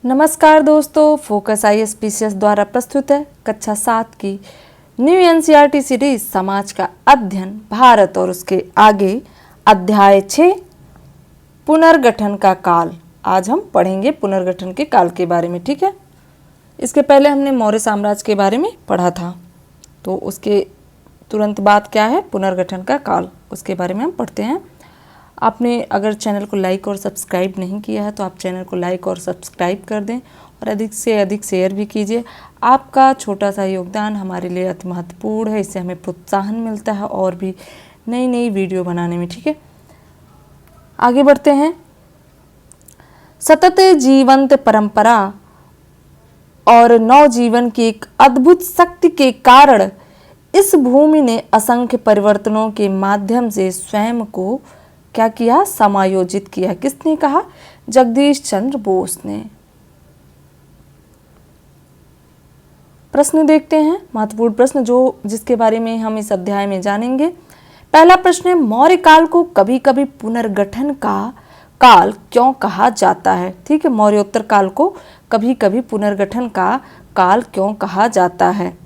नमस्कार दोस्तों, focus ISPCS द्वारा प्रस्तुत है कक्षा 7 की न्यू NCERT सीरीज समाज का अध्ययन भारत और उसके आगे अध्याय 6 पुनर्गठन का काल। आज हम पढ़ेंगे पुनर्गठन के काल के बारे में। ठीक है, इसके पहले हमने मौर्य साम्राज्य के बारे में पढ़ा था, तो उसके तुरंत बाद क्या है पुनर्गठन का काल, उसके बारे में हम पढ़ते हैं। आपने अगर चैनल को लाइक और सब्सक्राइब नहीं किया है तो आप चैनल को लाइक और सब्सक्राइब कर दें और अधिक से अधिक शेयर भी कीजिए। आपका छोटा सा योगदान हमारे लिए अति महत्वपूर्ण है, इससे हमें प्रोत्साहन मिलता है और भी नई नई वीडियो बनाने में। ठीक है, आगे बढ़ते हैं। सतत जीवंत परंपरा और नवजीवन की एक अद्भुत शक्ति के कारण इस भूमि ने असंख्य परिवर्तनों के माध्यम से स्वयं को क्या किया, समायोजित किया। किसने कहा? जगदीश चंद्र बोस ने। प्रश्न देखते हैं, महत्वपूर्ण प्रश्न जिसके बारे में हम इस अध्याय में जानेंगे। पहला प्रश्न है, मौर्य काल को कभी कभी पुनर्गठन का काल क्यों कहा जाता है? ठीक है, मौर्योत्तर काल को कभी कभी पुनर्गठन का काल क्यों कहा जाता है?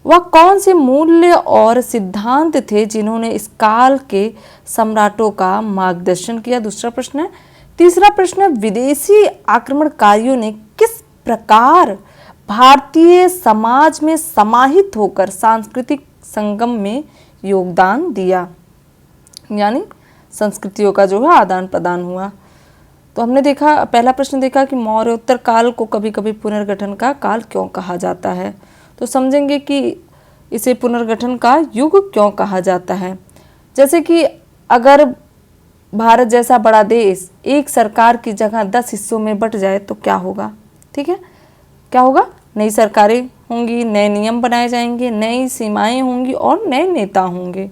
वह कौन से मूल्य और सिद्धांत थे जिन्होंने इस काल के सम्राटों का मार्गदर्शन किया? दूसरा प्रश्न है। तीसरा प्रश्न है, विदेशी आक्रमणकारियों ने किस प्रकार भारतीय समाज में समाहित होकर सांस्कृतिक संगम में योगदान दिया, यानी संस्कृतियों का जो है आदान प्रदान हुआ। तो हमने देखा, पहला प्रश्न देखा कि मौर्योत्तर काल को कभी कभी पुनर्गठन का काल क्यों कहा जाता है, तो समझेंगे कि इसे पुनर्गठन का युग क्यों कहा जाता है। जैसे कि अगर भारत जैसा बड़ा देश एक सरकार की जगह 10 हिस्सों में बट जाए तो क्या होगा? ठीक है, क्या होगा? नई सरकारें होंगी, नए नियम बनाए जाएंगे, नई सीमाएं होंगी और नए नेता होंगे।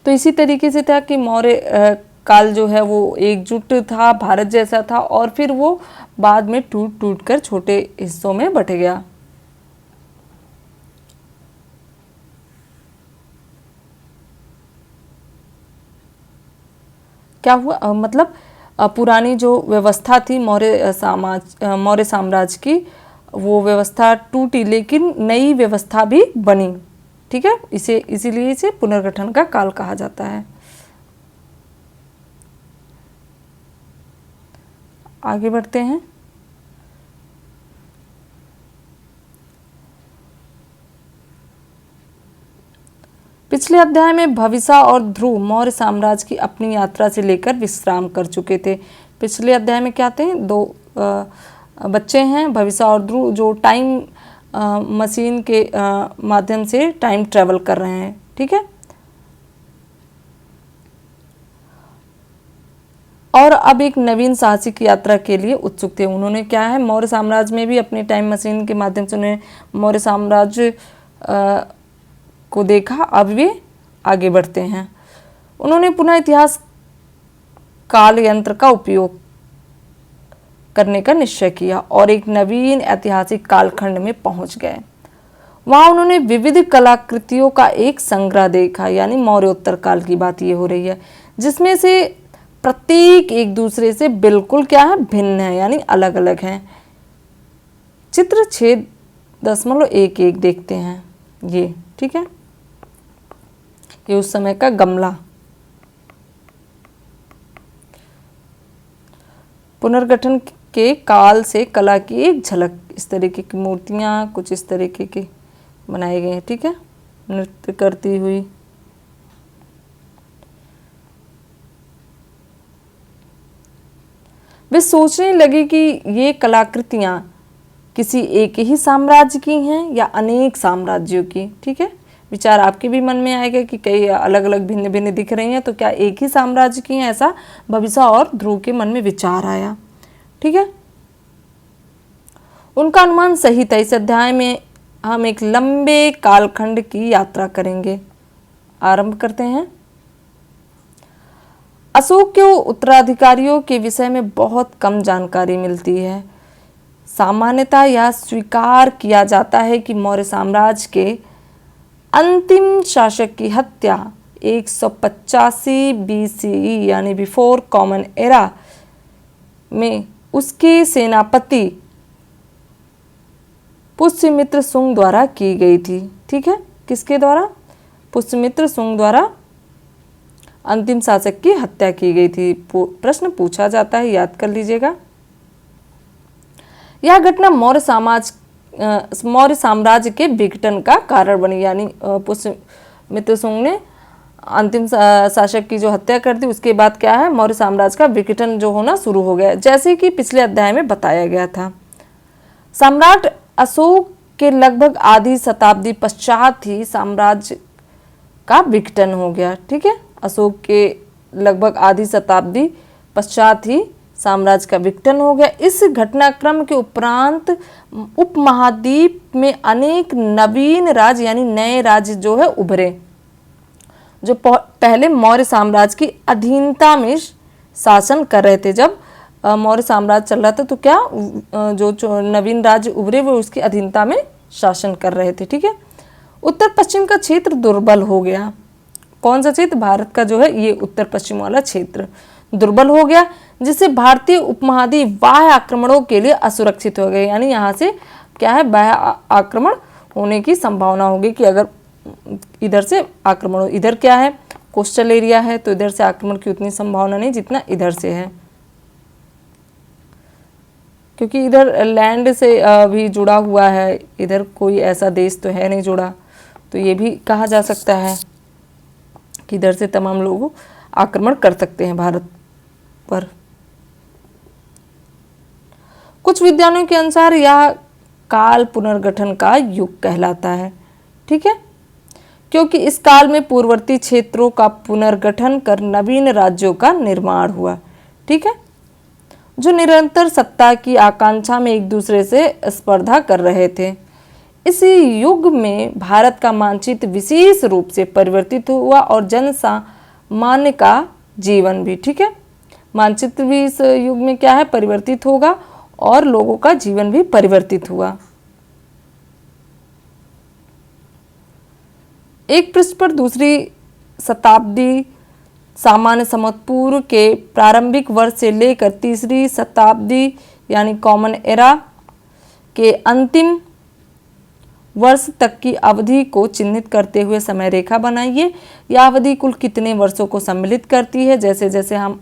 तो इसी तरीके से था कि मौर्य काल जो है वो एकजुट था, भारत जैसा था, और फिर वो बाद में टूट टूट कर छोटे हिस्सों में बट गया। क्या हुआ? मतलब पुरानी जो व्यवस्था थी मौर्य साम्राज्य की, वो व्यवस्था टूटी लेकिन नई व्यवस्था भी बनी। ठीक है, इसीलिए इसे पुनर्गठन का काल कहा जाता है। आगे बढ़ते हैं। पिछले अध्याय में भविष्य और ध्रुव मौर्य साम्राज्य की अपनी यात्रा से लेकर विश्राम कर चुके थे। पिछले अध्याय में क्या थे? दो बच्चे हैं, भविष्य और ध्रुव, जो टाइम मशीन के माध्यम से टाइम ट्रेवल कर रहे हैं। ठीक है, और अब एक नवीन साहसिक यात्रा के लिए उत्सुक थे। उन्होंने क्या है, मौर्य साम्राज्य में भी अपनी टाइम मशीन के माध्यम से उन्हें मौर्य साम्राज्य को देखा। अब वे आगे बढ़ते हैं। उन्होंने पुनः इतिहास काल यंत्र का उपयोग करने का निश्चय किया और एक नवीन ऐतिहासिक कालखंड में पहुंच गए। वहां उन्होंने विविध कलाकृतियों का एक संग्रह देखा, यानी मौर्योत्तर काल की बात ये हो रही है, जिसमें से प्रत्येक एक दूसरे से बिल्कुल क्या है, भिन्न है, यानी अलग अलग हैं। चित्र 6.11 देखते हैं ये। ठीक है, ये उस समय का गमला। पुनर्गठन के काल से कला की एक झलक, इस तरीके की मूर्तियां कुछ इस तरीके की बनाई गई हैं। ठीक है, नृत्य करती हुई। वे सोचने लगे कि ये कलाकृतियां किसी एक ही साम्राज्य की हैं या अनेक साम्राज्यों की। ठीक है, विचार आपके भी मन में आएगा कि कई अलग अलग भिन्न भिन्न दिख रही हैं, तो क्या एक ही साम्राज्य की हैं? ऐसा भविष्य और ध्रुव के मन में विचार आया। ठीक है, उनका अनुमान सही था। इस अध्याय में हम एक लंबे कालखंड की यात्रा करेंगे। आरंभ करते हैं। अशोक के उत्तराधिकारियों के विषय में बहुत कम जानकारी मिलती है। सामान्यतः यह स्वीकार किया जाता है कि मौर्य साम्राज्य के अंतिम शासक की हत्या 185 BCE यानी बिफोर कॉमन एरा में उसके सेनापति पुष्यमित्र शुंग द्वारा की गई थी। ठीक है, किसके द्वारा? पुष्यमित्र शुंग द्वारा अंतिम शासक की हत्या की गई थी। प्रश्न पूछा जाता है, याद कर लीजिएगा। यह घटना मौर्य साम्राज्य के विघटन का कारण बनी, यानी पुष्यमित्र शुंग ने अंतिम शासक की जो हत्या कर दी, उसके बाद क्या है, मौर्य साम्राज्य का विघटन जो होना शुरू हो गया, जैसे कि पिछले अध्याय में बताया गया था। सम्राट अशोक के लगभग आधी शताब्दी पश्चात ही साम्राज्य का विघटन हो गया। ठीक है, अशोक के लगभग आधी शताब्दी पश्चात ही साम्राज्य का विघटन हो गया। इस घटनाक्रम के उपरांत उपमहाद्वीप में अनेक नवीन राज्य यानी नए राज्य जो है उभरे, जो पहले मौर्य साम्राज्य की अधीनता में शासन कर रहे थे। जब मौर्य साम्राज्य चल रहा था तो क्या जो नवीन राज्य उभरे वो उसकी अधीनता में शासन कर रहे थे। ठीक है, उत्तर पश्चिम का क्षेत्र दुर्बल हो गया। कौन सा क्षेत्र? भारत का जो है ये उत्तर पश्चिम वाला क्षेत्र दुर्बल हो गया, जिससे भारतीय उपमहाद्वीप बाह्य आक्रमणों के लिए असुरक्षित हो गए। यानी यहाँ से क्या है, बाह्य आक्रमण होने की संभावना होगी कि अगर इधर से आक्रमण हो, इधर क्या है, कोस्टल एरिया है, तो इधर से आक्रमण की उतनी संभावना नहीं जितना इधर से है, क्योंकि इधर लैंड से भी जुड़ा हुआ है, इधर कोई ऐसा देश तो है नहीं जुड़ा, तो ये भी कहा जा सकता है कि इधर से तमाम लोग आक्रमण कर सकते हैं भारत पर। कुछ विद्वानों के अनुसार यह काल पुनर्गठन का युग कहलाता है। ठीक है, क्योंकि इस काल में पूर्ववर्ती क्षेत्रों का पुनर्गठन कर नवीन राज्यों का निर्माण हुआ। ठीक है, जो निरंतर सत्ता की आकांक्षा में एक दूसरे से स्पर्धा कर रहे थे। इसी युग में भारत का मानचित्र विशेष रूप से परिवर्तित हुआ और जन सामान्य का जीवन भी, ठीक है, मानचित्र भी इस युग में क्या है, परिवर्तित होगा और लोगों का जीवन भी परिवर्तित हुआ। एक पृष्ठ पर दूसरी शताब्दी सामान्य संवत पूर्व के प्रारंभिक वर्ष से लेकर तीसरी शताब्दी यानी कॉमन एरा के अंतिम वर्ष तक की अवधि को चिन्हित करते हुए समय रेखा बनाइए। यह अवधि कुल कितने वर्षों को सम्मिलित करती है? जैसे जैसे हम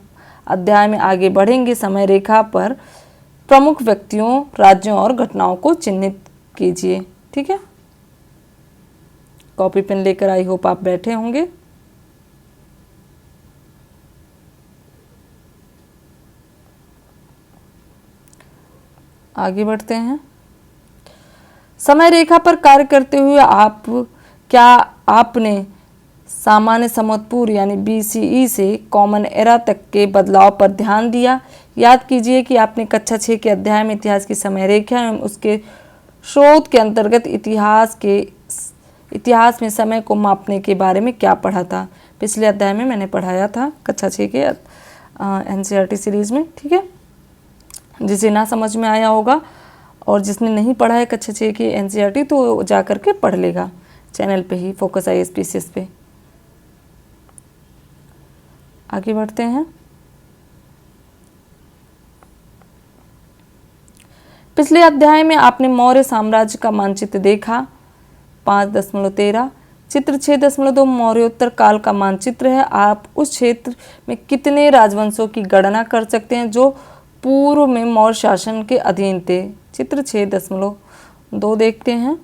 अध्याय में आगे बढ़ेंगे, समय रेखा पर प्रमुख व्यक्तियों, राज्यों और घटनाओं को चिन्हित कीजिए। ठीक है, कॉपी पेन लेकर आई होप आप बैठे होंगे। आगे बढ़ते हैं। समय रेखा पर कार्य करते हुए आपने सामान्य संवत पूर्व यानी BCE से कॉमन एरा तक के बदलाव पर ध्यान दिया। याद कीजिए कि आपने कक्षा 6 के अध्याय में इतिहास की समय रेखा एवं उसके स्रोत के अंतर्गत इतिहास में समय को मापने के बारे में क्या पढ़ा था। पिछले अध्याय में मैंने पढ़ाया था कक्षा 6 के NCERT सीरीज में। ठीक है, जिसे ना समझ में आया होगा और जिसने नहीं पढ़ा है कक्षा 6 की NCERT तो जा कर के पढ़ लेगा चैनल पे ही, फोकस IAS पे। आगे बढ़ते हैं। पिछले अध्याय में आपने मौर्य साम्राज्य का मानचित्र देखा 5.13, चित्र 6.2 मौर्योत्तर काल का मानचित्र है। आप उस क्षेत्र में कितने राजवंशों की गणना कर सकते हैं जो पूर्व में मौर्य शासन के अधीन थे। चित्र 6.2 देखते हैं।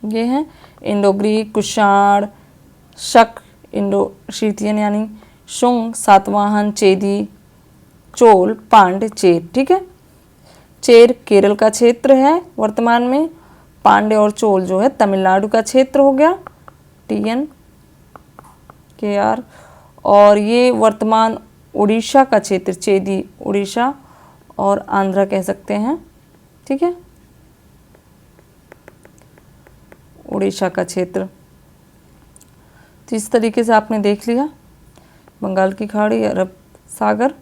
ये हैं इंडो ग्रीक, कुषाण, शक, इंडो शीथियन यानी शुंग, सातवाहन, चेदी, चोल, पांड्य, चेर। ठीक है, चेर केरल का क्षेत्र है वर्तमान में, पांड्य और चोल जो है तमिलनाडु का क्षेत्र हो गया TNKR, और ये वर्तमान उड़ीसा का क्षेत्र, चेदी उड़ीसा और आंध्र कह सकते हैं। ठीक है, उड़ीसा का क्षेत्र। तो इस तरीके से आपने देख लिया बंगाल की खाड़ी, अरब सागर,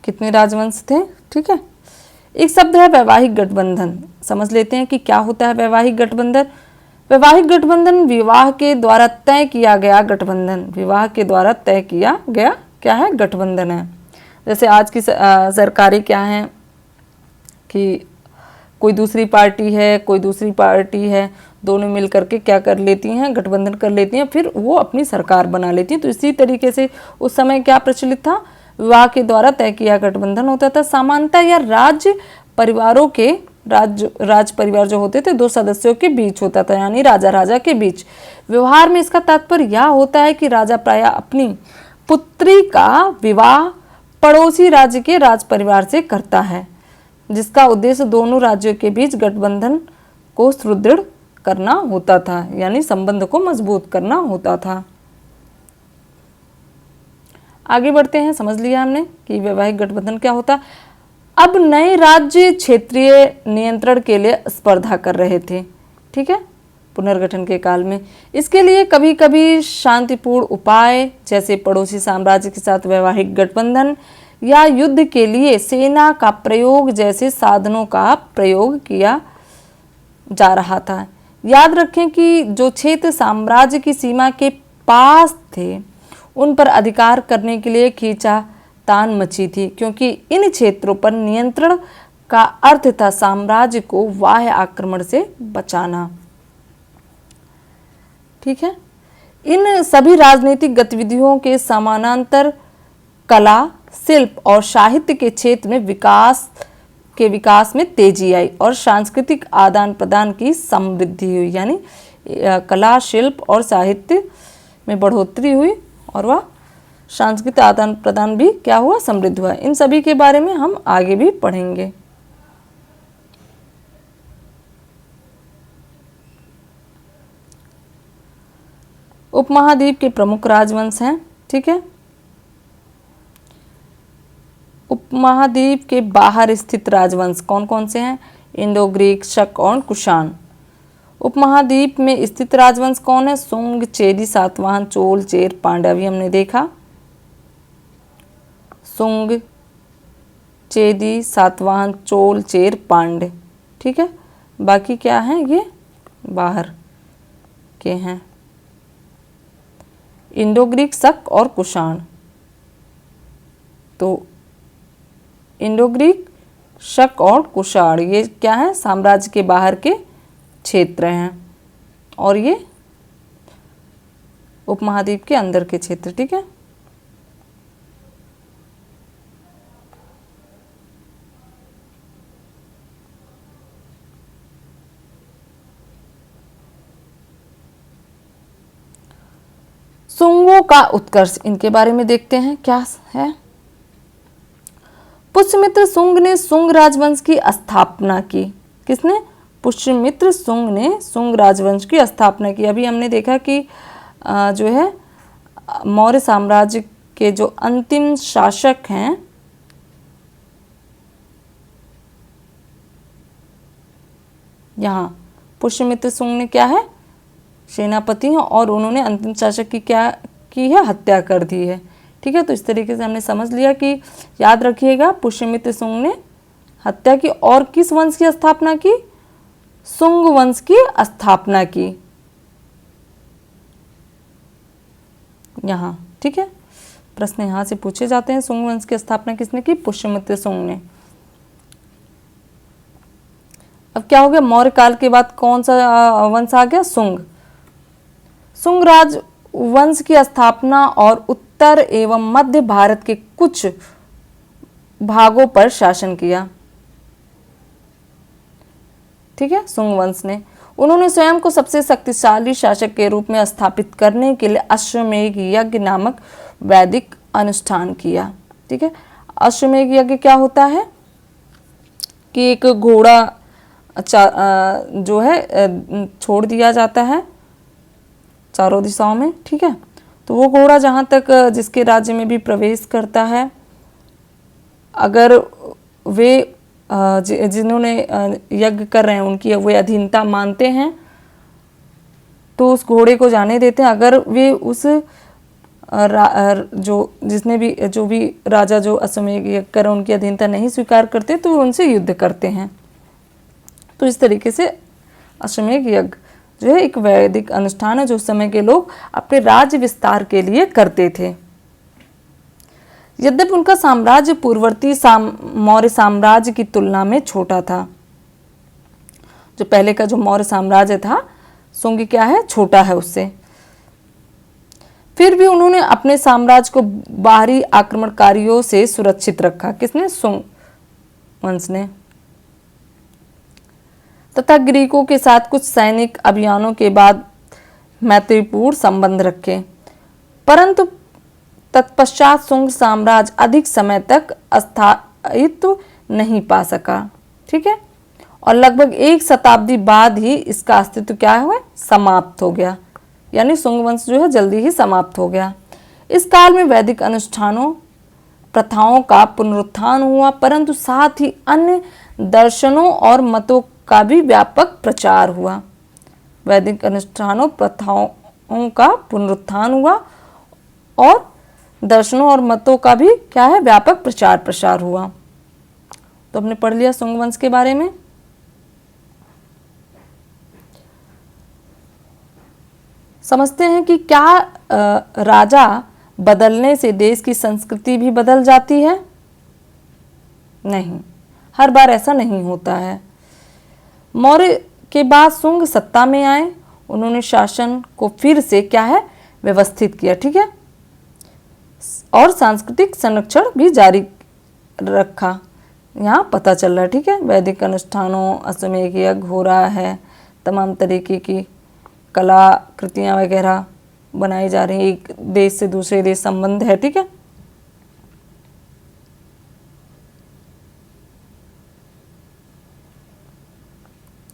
कितने राजवंश थे। ठीक है, एक शब्द है वैवाहिक गठबंधन। समझ लेते हैं कि क्या होता है वैवाहिक गठबंधन। वैवाहिक गठबंधन विवाह के द्वारा तय किया गया गठबंधन, विवाह के द्वारा तय किया गया क्या है, गठबंधन है। जैसे आज की सरकारें क्या हैं कि कोई दूसरी पार्टी है, कोई दूसरी पार्टी है, दोनों मिल करके क्या कर लेती हैं, गठबंधन कर लेती हैं, फिर वो अपनी सरकार बना लेती हैं। तो इसी तरीके से उस समय क्या प्रचलित था, विवाह के द्वारा तय किया गठबंधन होता था। सामान्यतः या राज्य परिवारों के राज परिवार जो होते थे 2 सदस्यों के बीच होता था, यानी राजा राजा के बीच। व्यवहार में इसका तात्पर्य यह होता है कि राजा प्रायः अपनी पुत्री का विवाह पड़ोसी राज्य के राज परिवार से करता है, जिसका उद्देश्य दोनों राज्यों के बीच गठबंधन को सुदृढ़ करना होता था, यानी संबंध को मजबूत करना होता था। आगे बढ़ते हैं, समझ लिया हमने कि वैवाहिक गठबंधन क्या होता। अब नए राज्य क्षेत्रीय नियंत्रण के लिए स्पर्धा कर रहे थे, ठीक है, पुनर्गठन के काल में। इसके लिए कभी कभी शांतिपूर्ण उपाय जैसे पड़ोसी साम्राज्य के साथ वैवाहिक गठबंधन या युद्ध के लिए सेना का प्रयोग जैसे साधनों का प्रयोग किया जा रहा था। याद रखें कि जो क्षेत्र साम्राज्य की सीमा के पास थे उन पर अधिकार करने के लिए खींचातान मची थी, क्योंकि इन क्षेत्रों पर नियंत्रण का अर्थ था साम्राज्य को बाह्य आक्रमण से बचाना, ठीक है। इन सभी राजनीतिक गतिविधियों के समानांतर कला, शिल्प और साहित्य के क्षेत्र में विकास में तेजी आई और सांस्कृतिक आदान प्रदान की समृद्धि हुई, यानी कला, शिल्प और साहित्य में बढ़ोतरी हुई और वह सांस्कृतिक आदान प्रदान भी क्या हुआ, समृद्ध हुआ। इन सभी के बारे में हम आगे भी पढ़ेंगे। उपमहाद्वीप के प्रमुख राजवंश हैं, ठीक है। उपमहाद्वीप के बाहर स्थित राजवंश कौन कौन से हैं, इंडो ग्रीक, शक और कुषाण। उपमहाद्वीप में स्थित राजवंश कौन है, सुंग, चेदी, सातवाहन, चोल, चेर, पांड्य। अभी हमने देखा सुंग, चेदी, सातवाहन, चोल, चेर, पांड्य, ठीक है। बाकी क्या है, ये बाहर के हैं, इंडो ग्रीक, शक और कुषाण। तो इंडो ग्रीक, शक और कुषाण ये क्या है, साम्राज्य के बाहर के क्षेत्र हैं और ये उपमहाद्वीप के अंदर के क्षेत्र, ठीक है। सुंगों का उत्कर्ष, इनके बारे में देखते हैं क्या है। पुष्यमित्र शुंग ने शुंग राजवंश की स्थापना की। किसने, पुष्यमित्र शुंग ने शुंग राजवंश की स्थापना की। अभी हमने देखा कि जो है मौर्य साम्राज्य के जो अंतिम शासक हैं, यहाँ पुष्यमित्र शुंग ने क्या है, सेनापति हैं और उन्होंने अंतिम शासक की क्या की है, हत्या कर दी है, ठीक है। तो इस तरीके से हमने समझ लिया कि याद रखिएगा पुष्यमित्र शुंग ने हत्या की और किस वंश की स्थापना की, शुंग वंश की स्थापना की यहाँ, ठीक है। प्रश्न यहाँ से पूछे जाते हैं, शुंग वंश की स्थापना किसने की, पुष्यमित्र शुंग ने। अब क्या हो गया, मौर्य काल के बाद कौन सा वंश आ गया, शुंग। शुंग राज वंश की स्थापना और उत्तर एवं मध्य भारत के कुछ भागों पर शासन किया, ठीक है, शुंग वंश ने। उन्होंने स्वयं को सबसे शक्तिशाली शासक के रूप में स्थापित करने के लिए अश्वमेध यज्ञ नामक वैदिक अनुष्ठान किया, ठीक है। अश्वमेध यज्ञ क्या होता है कि एक घोड़ा जो है छोड़ दिया जाता है चारों दिशाओं में, ठीक है। तो वो घोड़ा जहाँ तक जिसके राज्य में भी प्रवेश करता है, अगर वे जिन्होंने यज्ञ कर रहे हैं उनकी वे अधीनता मानते हैं तो उस घोड़े को जाने देते हैं। अगर वे उस जो भी राजा जो अश्वमेध यज्ञ कर उनकी अधीनता नहीं स्वीकार करते तो उनसे युद्ध करते हैं। तो इस तरीके से अश्वमेध यज्ञ जो है एक वैदिक अनुष्ठान है जो उस समय के लोग अपने राज्य विस्तार के लिए करते थे। यद्यपि उनका साम्राज्य पूर्ववर्ती मौर्य साम्राज्य की तुलना में छोटा था। जो पहले का जो मौर्य साम्राज्य था शुंग क्या है, छोटा है उससे। फिर भी उन्होंने अपने साम्राज्य को बाहरी आक्रमणकारियों से सुरक्षित रखा। किसने? शुंग वंश ने। तथा ग्रीकों के साथ कुछ सैनिक अभियानों के बाद मैत्रीपूर्ण संबंध रखे, परंतु तत्पश्चात शुंग साम्राज्य अधिक समय तक अस्थायित्व नहीं पा सका। ठीक है, और लगभग एक शताब्दी बाद ही इसका अस्तित्व क्या हुआ, समाप्त हो गया। यानी शुंग वंश जो है जल्दी ही समाप्त हो गया। इस काल में वैदिक अनुष्ठानों प्रथाओं का पुनरुत्थान हुआ, परंतु साथ ही अन्य दर्शनों और मतों का भी व्यापक प्रचार हुआ। वैदिक अनुष्ठानों प्रथाओं का पुनरुत्थान हुआ और दर्शनों और मतों का भी क्या है, व्यापक प्रचार प्रसार हुआ। तो हमने पढ़ लिया शुंग वंश के बारे में। समझते हैं कि क्या राजा बदलने से देश की संस्कृति भी बदल जाती है? नहीं, हर बार ऐसा नहीं होता है। मौर्य के बाद शुंग सत्ता में आए, उन्होंने शासन को फिर से क्या है, व्यवस्थित किया। ठीक है, और सांस्कृतिक संरक्षण भी जारी रखा, यहाँ पता चल रहा है। ठीक है, वैदिक अनुष्ठानों, अश्वमेध यज्ञ हो रहा है, तमाम तरीके की कलाकृतियाँ वगैरह बनाई जा रही हैं, एक देश से दूसरे देश संबंध है। ठीक है,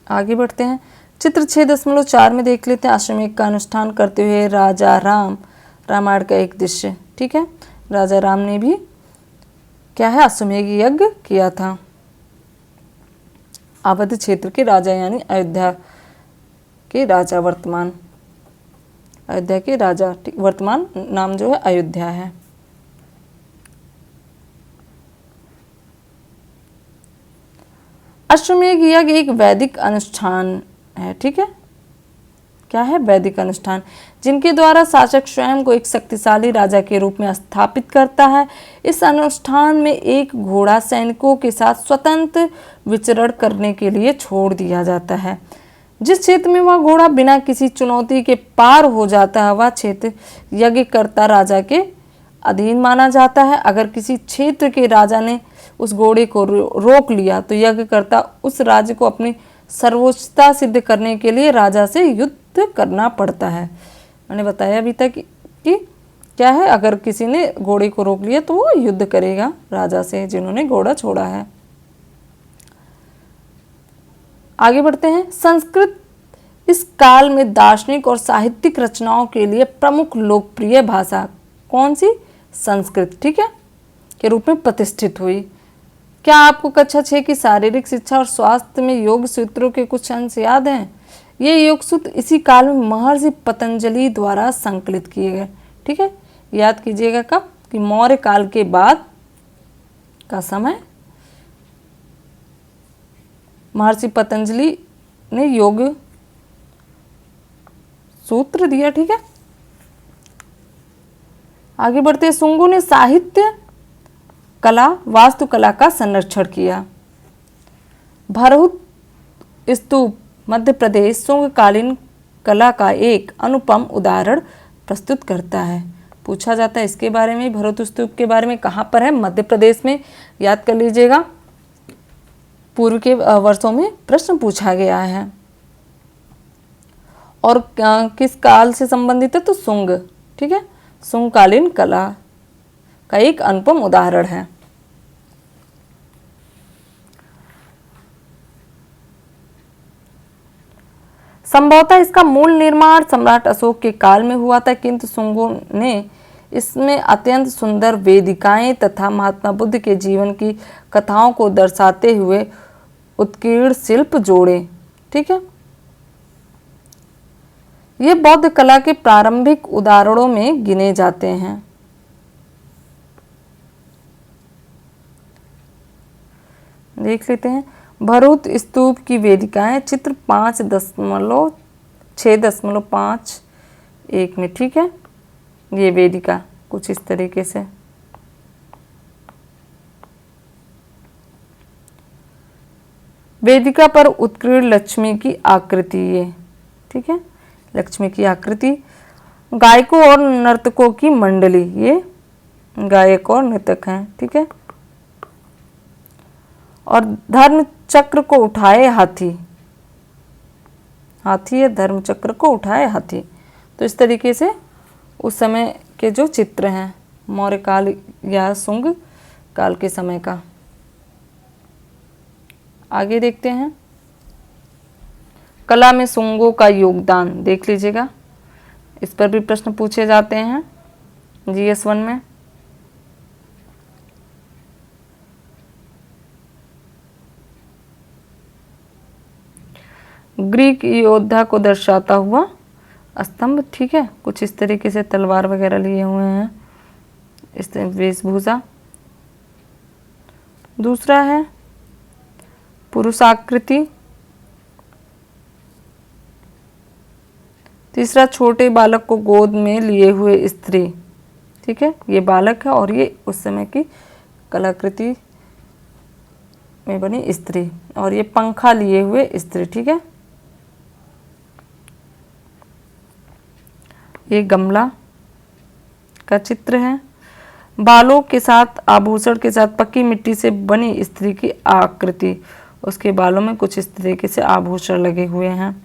आगे बढ़ते हैं। चित्र 6.4 में देख लेते हैं अश्वमेध का अनुष्ठान करते हुए राजा राम, रामायण का एक दृश्य। ठीक है, राजा राम ने भी क्या है, अश्वमेध यज्ञ किया था। अवध क्षेत्र के राजा यानी अयोध्या के राजा, वर्तमान अयोध्या के राजा, वर्तमान नाम जो है अयोध्या है। अश्वमेध यज्ञ एक वैदिक अनुष्ठान है। ठीक है, क्या है, वैदिक अनुष्ठान जिनके द्वारा शासक स्वयं को एक शक्तिशाली राजा के रूप में स्थापित करता है। इस अनुष्ठान में एक घोड़ा सैनिकों के साथ स्वतंत्र विचरण करने के लिए छोड़ दिया जाता है। जिस क्षेत्र में वह घोड़ा बिना किसी चुनौती के पार हो जाता है वह क्षेत्र यज्ञकर्ता राजा के अधीन माना जाता है। अगर किसी क्षेत्र के राजा ने उस घोड़े को रोक लिया तो यज्ञकर्ता उस राज्य को अपनी सर्वोच्चता सिद्ध करने के लिए राजा से युद्ध करना पड़ता है। मैंने बताया अभी तक कि क्या है, अगर किसी ने घोड़े को रोक लिया तो वो युद्ध करेगा राजा से जिन्होंने घोड़ा छोड़ा है। आगे बढ़ते हैं। संस्कृत इस काल में दार्शनिक और साहित्यिक रचनाओं के लिए प्रमुख लोकप्रिय भाषा कौन सी? संस्कृत। ठीक है, के रूप में प्रतिष्ठित हुई। क्या आपको कक्षा 6 की शारीरिक शिक्षा और स्वास्थ्य में योग सूत्रों के कुछ अंश याद हैं? ये योग सूत्र इसी काल में महर्षि पतंजलि द्वारा संकलित किए गए। ठीक है, याद कीजिएगा कब? कि मौर्य काल के बाद का समय महर्षि पतंजलि ने योग सूत्र दिया। ठीक है, आगे बढ़ते हैं। शुंगों ने साहित्य, कला, वास्तुकला का संरक्षण किया। भरहुत स्तूप मध्य प्रदेश शुंगकालीन कला का एक अनुपम उदाहरण प्रस्तुत करता है। पूछा जाता है इसके बारे में, भरहुत स्तूप के बारे में, कहाँ पर है? मध्य प्रदेश में। याद कर लीजिएगा, पूर्व के वर्षों में प्रश्न पूछा गया है। और किस काल से संबंधित है? तो शुंग। ठीक है, शुंगकालीन कला का एक अनुपम उदाहरण है। संभवतः इसका मूल निर्माण सम्राट अशोक के काल में हुआ था, किंतु शुंगों ने इसमें अत्यंत सुंदर वेदिकाएं तथा महात्मा बुद्ध के जीवन की कथाओं को दर्शाते हुए उत्कीर्ण शिल्प जोड़े। ठीक है, ये बौद्ध कला के प्रारंभिक उदाहरणों में गिने जाते हैं। देख लेते हैं। भरूच स्तूप की वेदिकाएं चित्र 5.6.51 में, ठीक है। ये वेदिका कुछ इस तरीके से। वेदिका पर उत्कीर्ण लक्ष्मी की आकृति, ये ठीक है, लक्ष्मी की आकृति। गायकों और नर्तकों की मंडली, ये गायक और नर्तक हैं, ठीक है। और धर्म चक्र को उठाए हाथी, हाथी है, धर्म चक्र को उठाए हाथी। तो इस तरीके से उस समय के जो चित्र हैं मौर्य काल या शुंग काल के समय का। आगे देखते हैं, कला में शुंगों का योगदान देख लीजिएगा, इस पर भी प्रश्न पूछे जाते हैं GS1 में। ग्रीक योद्धा को दर्शाता हुआ स्तंभ, ठीक है, कुछ इस तरीके से तलवार वगैरह लिए हुए हैं, इस वेशभूषा। दूसरा है पुरुषाकृति। तीसरा छोटे बालक को गोद में लिए हुए स्त्री, ठीक है, ये बालक है और ये उस समय की कलाकृति में बनी स्त्री, और ये पंखा लिए हुए स्त्री, ठीक है। ये गमला का चित्र है। बालों के साथ आभूषण के साथ पक्की मिट्टी से बनी स्त्री की आकृति, उसके बालों में कुछ इस तरीके से आभूषण लगे हुए हैं।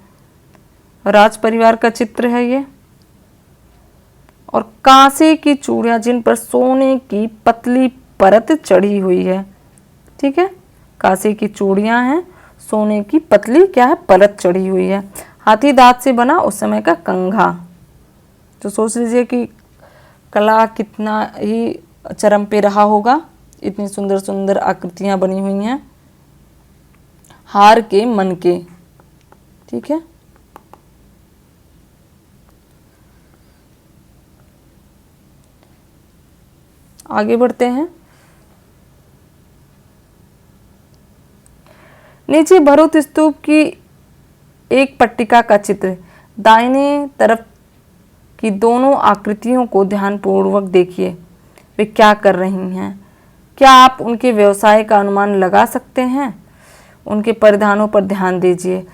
राज परिवार का चित्र है ये। और कांसे की चूड़ियां जिन पर सोने की पतली परत चढ़ी हुई है, ठीक है, कांसे की चूड़ियां हैं, सोने की पतली क्या है, परत चढ़ी हुई है। हाथी दांत से बना उस समय का कंघा। तो सोच लीजिए कि कला कितना ही चरम पे रहा होगा, इतनी सुंदर सुंदर आकृतियां बनी हुई हैं। हार के मन के, ठीक है। आगे बढ़ते हैं। नीचे भरूच स्तूप की एक पट्टिका का चित्र, दाहिने तरफ की दोनों आकृतियों को ध्यानपूर्वक देखिए, वे क्या कर रही हैं। क्या आप उनके व्यवसाय का अनुमान लगा सकते हैं? उनके परिधानों पर ध्यान दीजिए,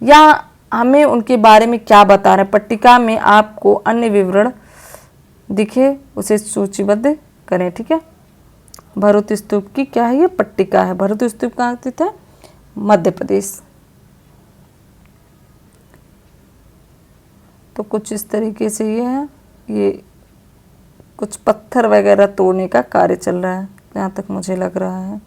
या हमें उनके बारे में क्या बता रहे हैं। पट्टिका में आपको अन्य विवरण दिखे उसे सूचीबद्ध करें, ठीक है। भरूच स्तूप की क्या है, ये पट्टिका है। भरूच स्तूप कहाँ स्थित है? मध्य प्रदेश। तो कुछ इस तरीके से ये है, ये कुछ पत्थर वगैरह तोड़ने का कार्य चल रहा है, जहाँ तक मुझे लग रहा है।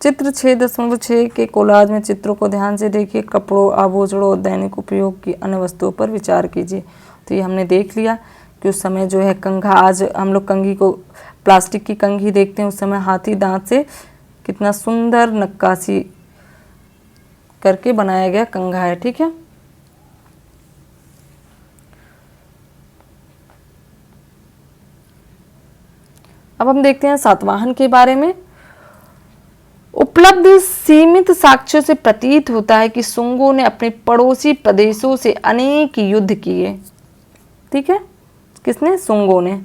चित्र 6.6 के कोलाज में चित्रों को ध्यान से देखिए। कपड़ों, आभूषणों और दैनिक उपयोग की अन्य वस्तुओं पर विचार कीजिए। तो ये हमने देख लिया कि उस समय जो है कंघा, आज हम लोग कंघी को प्लास्टिक की कंघी देखते हैं, उस समय हाथी दांत से कितना सुंदर नक्काशी करके बनाया गया कंघा है, ठीक है। अब हम देखते हैं सातवाहन के बारे में। उपलब्ध सीमित साक्ष्यों से प्रतीत होता है कि शुंगों ने अपने पड़ोसी प्रदेशों से अनेक युद्ध किए, ठीक है। किसने? शुंगों ने।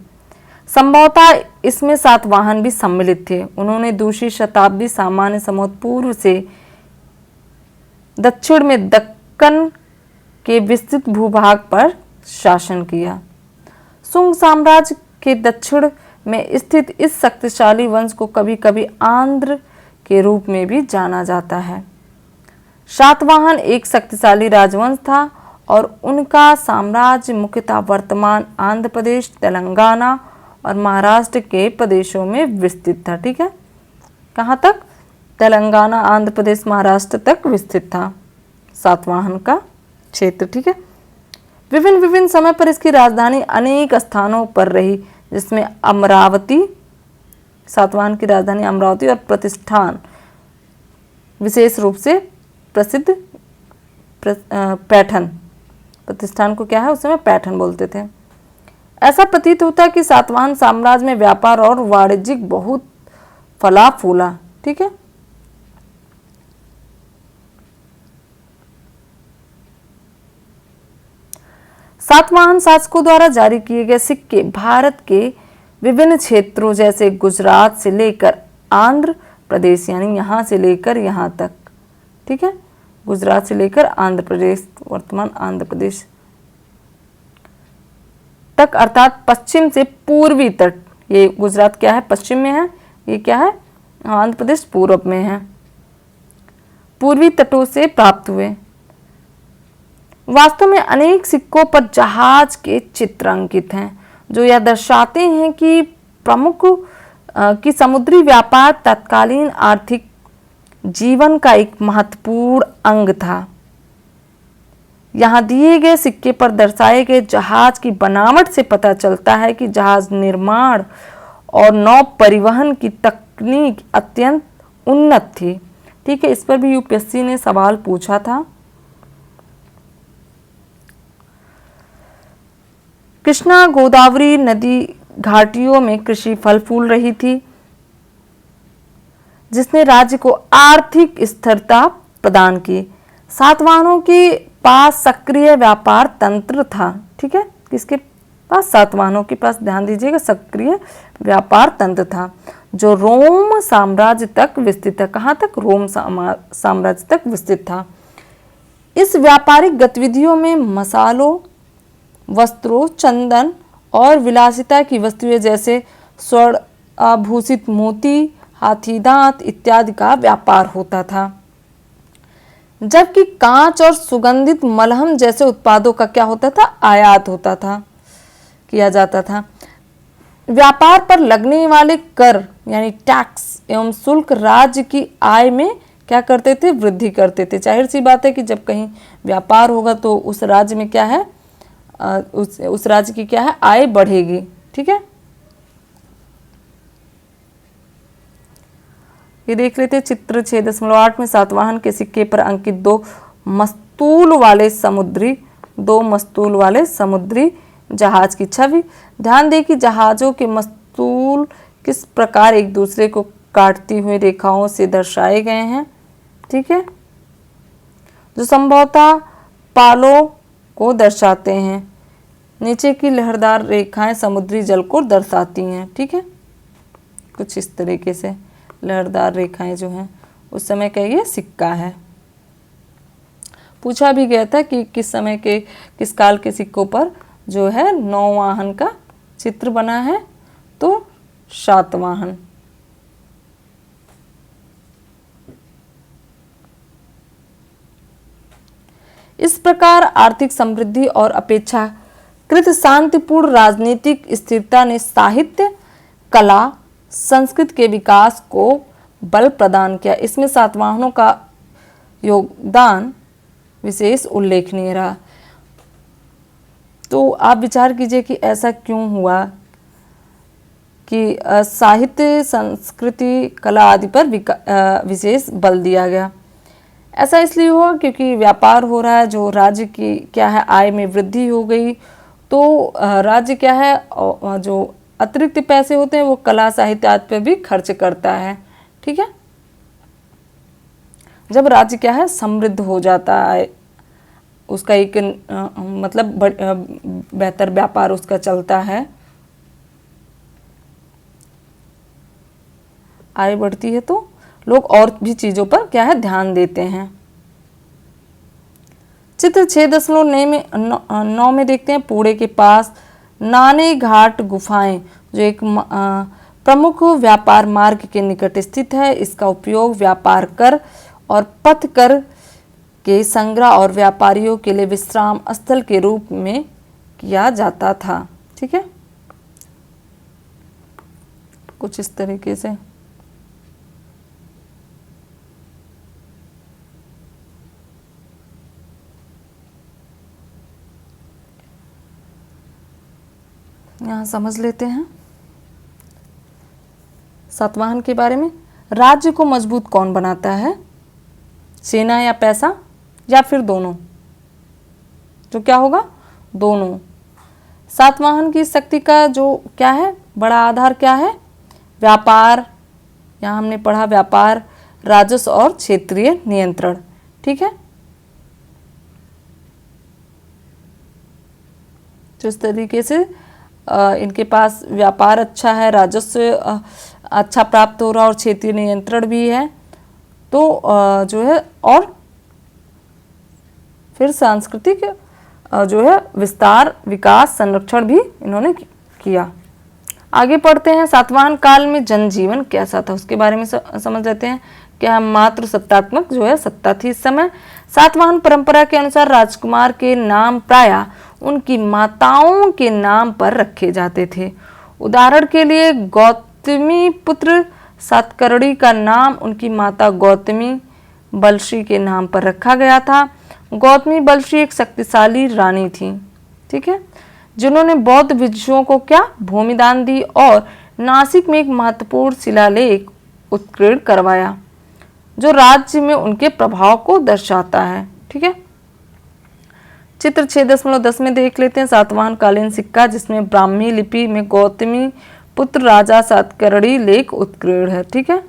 संभवतः इसमें सातवाहन भी सम्मिलित थे। उन्होंने दूसरी शताब्दी सामान्य समुद्र पूर्व से दक्षिण में दक्कन के विस्तृत भूभाग पर शासन किया। शुंग साम्राज्य के दक्षिण में स्थित इस शक्तिशाली वंश को कभी कभी आंध्र के रूप में भी जाना जाता है। सातवाहन एक शक्तिशाली राजवंश था और उनका साम्राज्य मुख्यतः वर्तमान आंध्र प्रदेश, तेलंगाना और महाराष्ट्र के प्रदेशों में विस्तृत था, ठीक है। कहाँ तक? तेलंगाना, आंध्र प्रदेश, महाराष्ट्र तक विस्तृत था सातवाहन का क्षेत्र, ठीक है। विभिन्न विभिन्न समय पर इसकी राजधानी अनेक स्थानों पर रही, जिसमें अमरावती, सातवाहन की राजधानी अमरावती, और प्रतिष्ठान विशेष रूप से प्रसिद्ध पैठन, प्रतिष्ठान को क्या है, उस समय पैठन बोलते थे। ऐसा प्रतीत होता है कि सातवाहन साम्राज्य में व्यापार और वाणिज्यिक बहुत फला फूला। ठीक है, सातवाहन शासकों द्वारा जारी किए गए सिक्के भारत के विभिन्न क्षेत्रों जैसे गुजरात से लेकर आंध्र प्रदेश, यानी यहाँ से लेकर यहाँ तक, ठीक है, गुजरात से लेकर आंध्र प्रदेश, वर्तमान आंध्र प्रदेश तक, अर्थात पश्चिम से पूर्वी तट, ये गुजरात क्या है पश्चिम में है, ये क्या है आंध्र प्रदेश पूर्व में है, पूर्वी तटों से प्राप्त हुए। वास्तव में अनेक सिक्कों पर जहाज के चित्र अंकित हैं जो यह दर्शाते हैं कि प्रमुख कि समुद्री व्यापार तत्कालीन आर्थिक जीवन का एक महत्वपूर्ण अंग था। यहाँ दिए गए सिक्के पर दर्शाए गए जहाज की बनावट से पता चलता है कि जहाज निर्माण और नौ परिवहन की तकनीक अत्यंत उन्नत थी। ठीक है, इस पर भी यूपीएससी ने सवाल पूछा था। कृष्णा गोदावरी नदी घाटियों में कृषि फल फूल रही थी जिसने राज्य को आर्थिक स्थिरता प्रदान की। सातवाहनों के पास सक्रिय व्यापार तंत्र था। ठीक है, किसके पास, सातवाहनों के पास, ध्यान दीजिएगा, सक्रिय व्यापार तंत्र था जो रोम साम्राज्य तक विस्तृत था। कहाँ तक, रोम साम्राज्य तक विस्तृत था। इस व्यापारिक गतिविधियों में मसालों, वस्त्रों, चंदन और विलासिता की वस्तुएं जैसे स्वर्ण आभूषित मोती, हाथी दांत इत्यादि का व्यापार होता था, जबकि कांच और सुगंधित मलहम जैसे उत्पादों का क्या होता था, आयात होता था, किया जाता था। व्यापार पर लगने वाले कर यानी टैक्स एवं शुल्क राज्य की आय में क्या करते थे, वृद्धि करते थे। जाहिर सी बात है कि जब कहीं व्यापार होगा तो उस राज्य में क्या है, उस राज्य की क्या है, आय बढ़ेगी। ठीक है, ये देख लेते चित्र 6.8 में सातवाहन के सिक्के पर अंकित दो मस्तूल वाले समुद्री जहाज की छवि। ध्यान दें कि जहाजों के मस्तूल किस प्रकार एक दूसरे को काटती हुई रेखाओं से दर्शाए गए हैं। ठीक है, जो संभवतः पालों को दर्शाते हैं। नीचे की लहरदार रेखाएं समुद्री जल को दर्शाती हैं। ठीक है, कुछ इस तरीके से लहरदार रेखाएं जो हैं, उस समय का ये सिक्का है। पूछा भी गया था कि किस समय के, किस काल के सिक्कों पर जो है नौवाहन का चित्र बना है, तो सातवाहन। इस प्रकार आर्थिक समृद्धि और अपेक्षाकृत शांतिपूर्ण राजनीतिक स्थिरता ने साहित्य, कला, संस्कृत के विकास को बल प्रदान किया। इसमें सातवाहनों का योगदान विशेष उल्लेखनीय रहा। तो आप विचार कीजिए कि ऐसा क्यों हुआ कि साहित्य, संस्कृति, कला आदि पर विशेष बल दिया गया। ऐसा इसलिए हुआ क्योंकि व्यापार हो रहा है, जो राज्य की क्या है, आय में वृद्धि हो गई, तो राज्य क्या है, जो अतिरिक्त पैसे होते हैं वो कला, साहित्य आदि पर भी खर्च करता है। ठीक है, जब राज्य क्या है, समृद्ध हो जाता है, उसका एक मतलब बेहतर व्यापार उसका चलता है, आय बढ़ती है, तो लोग और भी चीजों पर क्या है, ध्यान देते हैं। चित्र 6.9 में देखते हैं, पुणे के पास नाने घाट गुफाएं जो एक प्रमुख व्यापार मार्ग के निकट स्थित है। इसका उपयोग व्यापार कर और पथ कर के संग्रह और व्यापारियों के लिए विश्राम स्थल के रूप में किया जाता था। ठीक है, कुछ इस तरीके से। यहाँ समझ लेते हैं सातवाहन के बारे में। राज्य को मजबूत कौन बनाता है, सेना या पैसा, या फिर दोनों? तो क्या होगा, दोनों। सातवाहन की शक्ति का जो क्या है, बड़ा आधार क्या है, व्यापार। यहाँ हमने पढ़ा व्यापार, राजस्व और क्षेत्रीय नियंत्रण। ठीक है, जिस तरीके से इनके पास व्यापार अच्छा है, राजस्व अच्छा प्राप्त हो रहा और क्षेत्रीय नियंत्रण भी है, तो जो है और फिर सांस्कृतिक जो है विस्तार, विकास, संरक्षण भी इन्होंने किया। आगे पढ़ते हैं, सातवाहन काल में जनजीवन कैसा था उसके बारे में समझ लेते हैं। क्या मात्र सत्तात्मक जो है सत्ता थी इस समय। सातवाहन परंपरा के अनुसार राजकुमार के नाम प्रायः उनकी माताओं के नाम पर रखे जाते थे। उदाहरण के लिए गौतमी पुत्र सातकर्णी का नाम उनकी माता गौतमी बलश्री के नाम पर रखा गया था। गौतमी बलश्री एक शक्तिशाली रानी थी, ठीक है, जिन्होंने बौद्ध भिक्षुओं को क्या भूमिदान दी और नासिक में एक महत्वपूर्ण शिलालेख उत्कीर्ण करवाया जो राज्य में उनके प्रभाव को दर्शाता है। ठीक है, चित्र 6.10 में देख लेते हैं सातवाहन कालीन सिक्का जिसमें ब्राह्मी लिपि में गौतमी पुत्र राजा सातकर्णी लेख उत्कीर्ण है। ठीक है,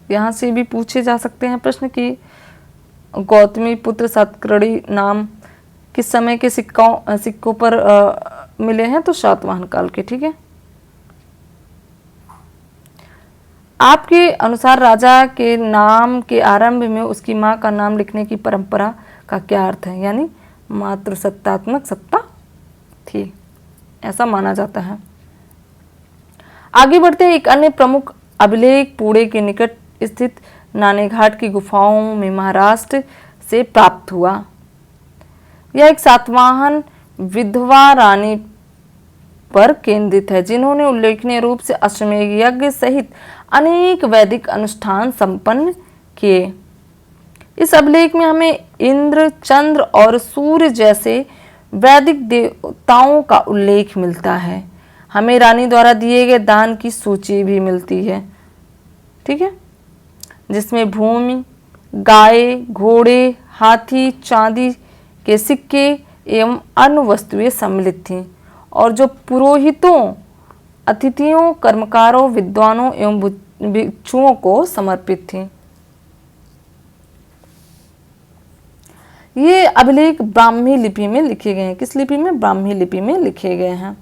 यहाँ से भी पूछे जा सकते हैं प्रश्न कि गौतमी पुत्र सातकर्णी नाम किस समय के सिक्कों पर मिले हैं, तो सातवाहन काल के। ठीक है, आपके अनुसार राजा के नाम के आरंभ में उसकी मां का नाम लिखने की परंपरा का क्या अर्थ है, यानी मात्र सत्तात्मक सत्ता थी, ऐसा माना जाता है। आगे बढ़ते हैं, एक अन्य प्रमुख अभिलेख पुणे के निकट स्थित नाणेघाट की गुफाओं में महाराष्ट्र से प्राप्त हुआ। यह एक सातवाहन विधवा रानी पर केंद्रित है जिन्होंने उल्लेखनीय रूप से अश्वमेध यज्ञ सहित अनेक वैदिक अनुष्ठान संपन्न किए। इस अभिलेख में हमें इंद्र, चंद्र और सूर्य जैसे वैदिक देवताओं का उल्लेख मिलता है। हमें रानी द्वारा दिए गए दान की सूची भी मिलती है, ठीक है, जिसमें भूमि, गाय, घोड़े, हाथी, चांदी के सिक्के एवं अन्य वस्तुएं सम्मिलित थीं और जो पुरोहितों, अतिथियों, कर्मकारों, विद्वानों एवं भिक्षुओं को समर्पित थीं। ये अभिलेख ब्राह्मी लिपि में लिखे गए हैं। किस लिपि में? ब्राह्मी लिपि में लिखे गए हैं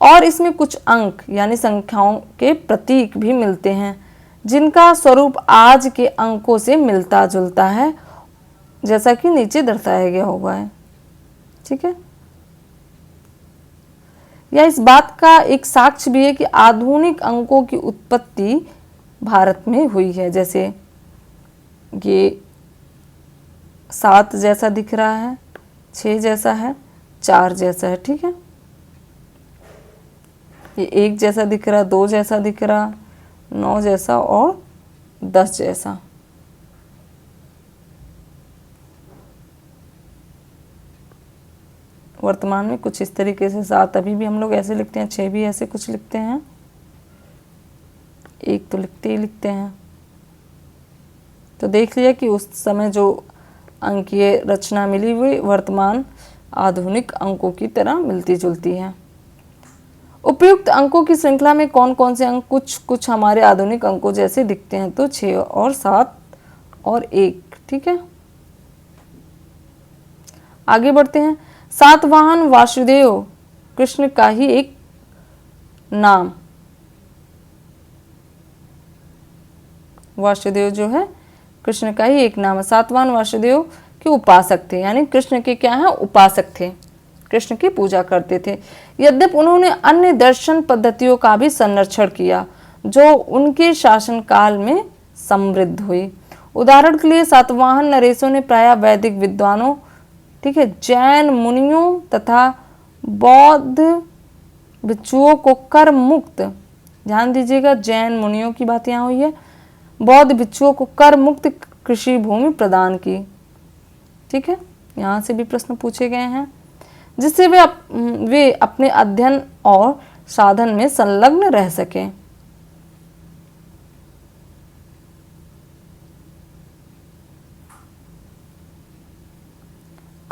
और इसमें कुछ अंक यानी संख्याओं के प्रतीक भी मिलते हैं जिनका स्वरूप आज के अंकों से मिलता जुलता है, जैसा कि नीचे दर्शाया गया हुआ है। ठीक है, यह इस बात का एक साक्ष्य भी है कि आधुनिक अंकों की उत्पत्ति भारत में हुई है। जैसे ये 7 जैसा दिख रहा है, 6 जैसा है, 4 जैसा है। ठीक है, ये 1 जैसा दिख रहा, 2 जैसा दिख रहा, 9 जैसा और 10 जैसा। वर्तमान में कुछ इस तरीके से 7 अभी भी हम लोग ऐसे लिखते हैं, 6 भी ऐसे कुछ लिखते हैं, 1 तो लिखते ही लिखते हैं। तो देख लिया कि उस समय जो अंकीय रचना मिली हुई वर्तमान आधुनिक अंकों की तरह मिलती जुलती है। उपयुक्त अंकों की श्रृंखला में कौन कौन से अंक कुछ हमारे आधुनिक अंकों जैसे दिखते हैं, तो 6 और 7 और 1। ठीक है, आगे बढ़ते हैं। सातवाहन वासुदेव कृष्ण का ही एक नाम, वासुदेव जो है कृष्ण का ही एक नाम है। सातवाहन वासुदेव के उपासक थे, यानी कृष्ण के क्या है, उपासक थे, कृष्ण की पूजा करते थे। यद्यपि उन्होंने अन्य दर्शन पद्धतियों का भी संरक्षण किया जो उनके शासनकाल में समृद्ध हुई। उदाहरण के लिए सातवाहन नरेशों ने प्रायः वैदिक विद्वानों, ठीक है, जैन मुनियों तथा बौद्ध भिक्षुओं को कर मुक्त, ध्यान दीजिएगा जैन मुनियों की बात यहाँ हुई है, बौद्ध भिक्षुओं को कर मुक्त कृषि भूमि प्रदान की। ठीक है, यहाँ से भी प्रश्न पूछे गए हैं जिससे वे अपने अध्ययन और साधन में संलग्न रह सकें।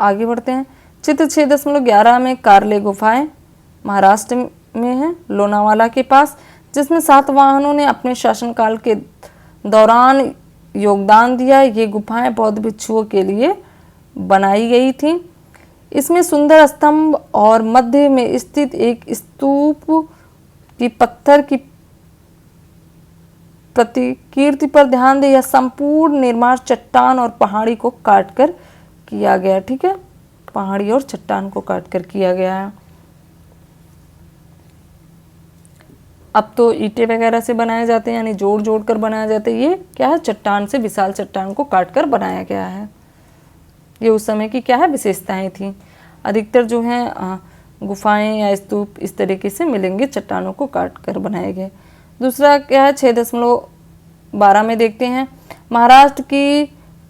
आगे बढ़ते हैं। चित्र 6.11 में कार्ले गुफाएं महाराष्ट्र में है, लोनावाला के पास, जिसमें सातवाहनों ने अपने शासनकाल के दौरान योगदान दिया। ये गुफाएं बौद्ध भिक्षुओं के लिए बनाई गई थी। इसमें सुंदर स्तंभ और मध्य में स्थित एक स्तूप की पत्थर की प्रतिकृति पर ध्यान दें। यह संपूर्ण निर्माण चट्टान और पहाड़ी को काटकर किया गया। ठीक है, पहाड़ी और चट्टान को काटकर किया गया है। अब तो ईंटें वगैरह से बनाए जाते हैं, यानी जोड़ जोड़ कर बनाया जाता है। ये क्या है, चट्टान से, विशाल चट्टान को काटकर बनाया गया है। ये उस समय की क्या है, विशेषताएं थी। अधिकतर जो है गुफाएं या स्तूप इस तरीके से मिलेंगे, चट्टानों को काटकर बनाए गए। दूसरा क्या है, 6.12 में देखते हैं। महाराष्ट्र की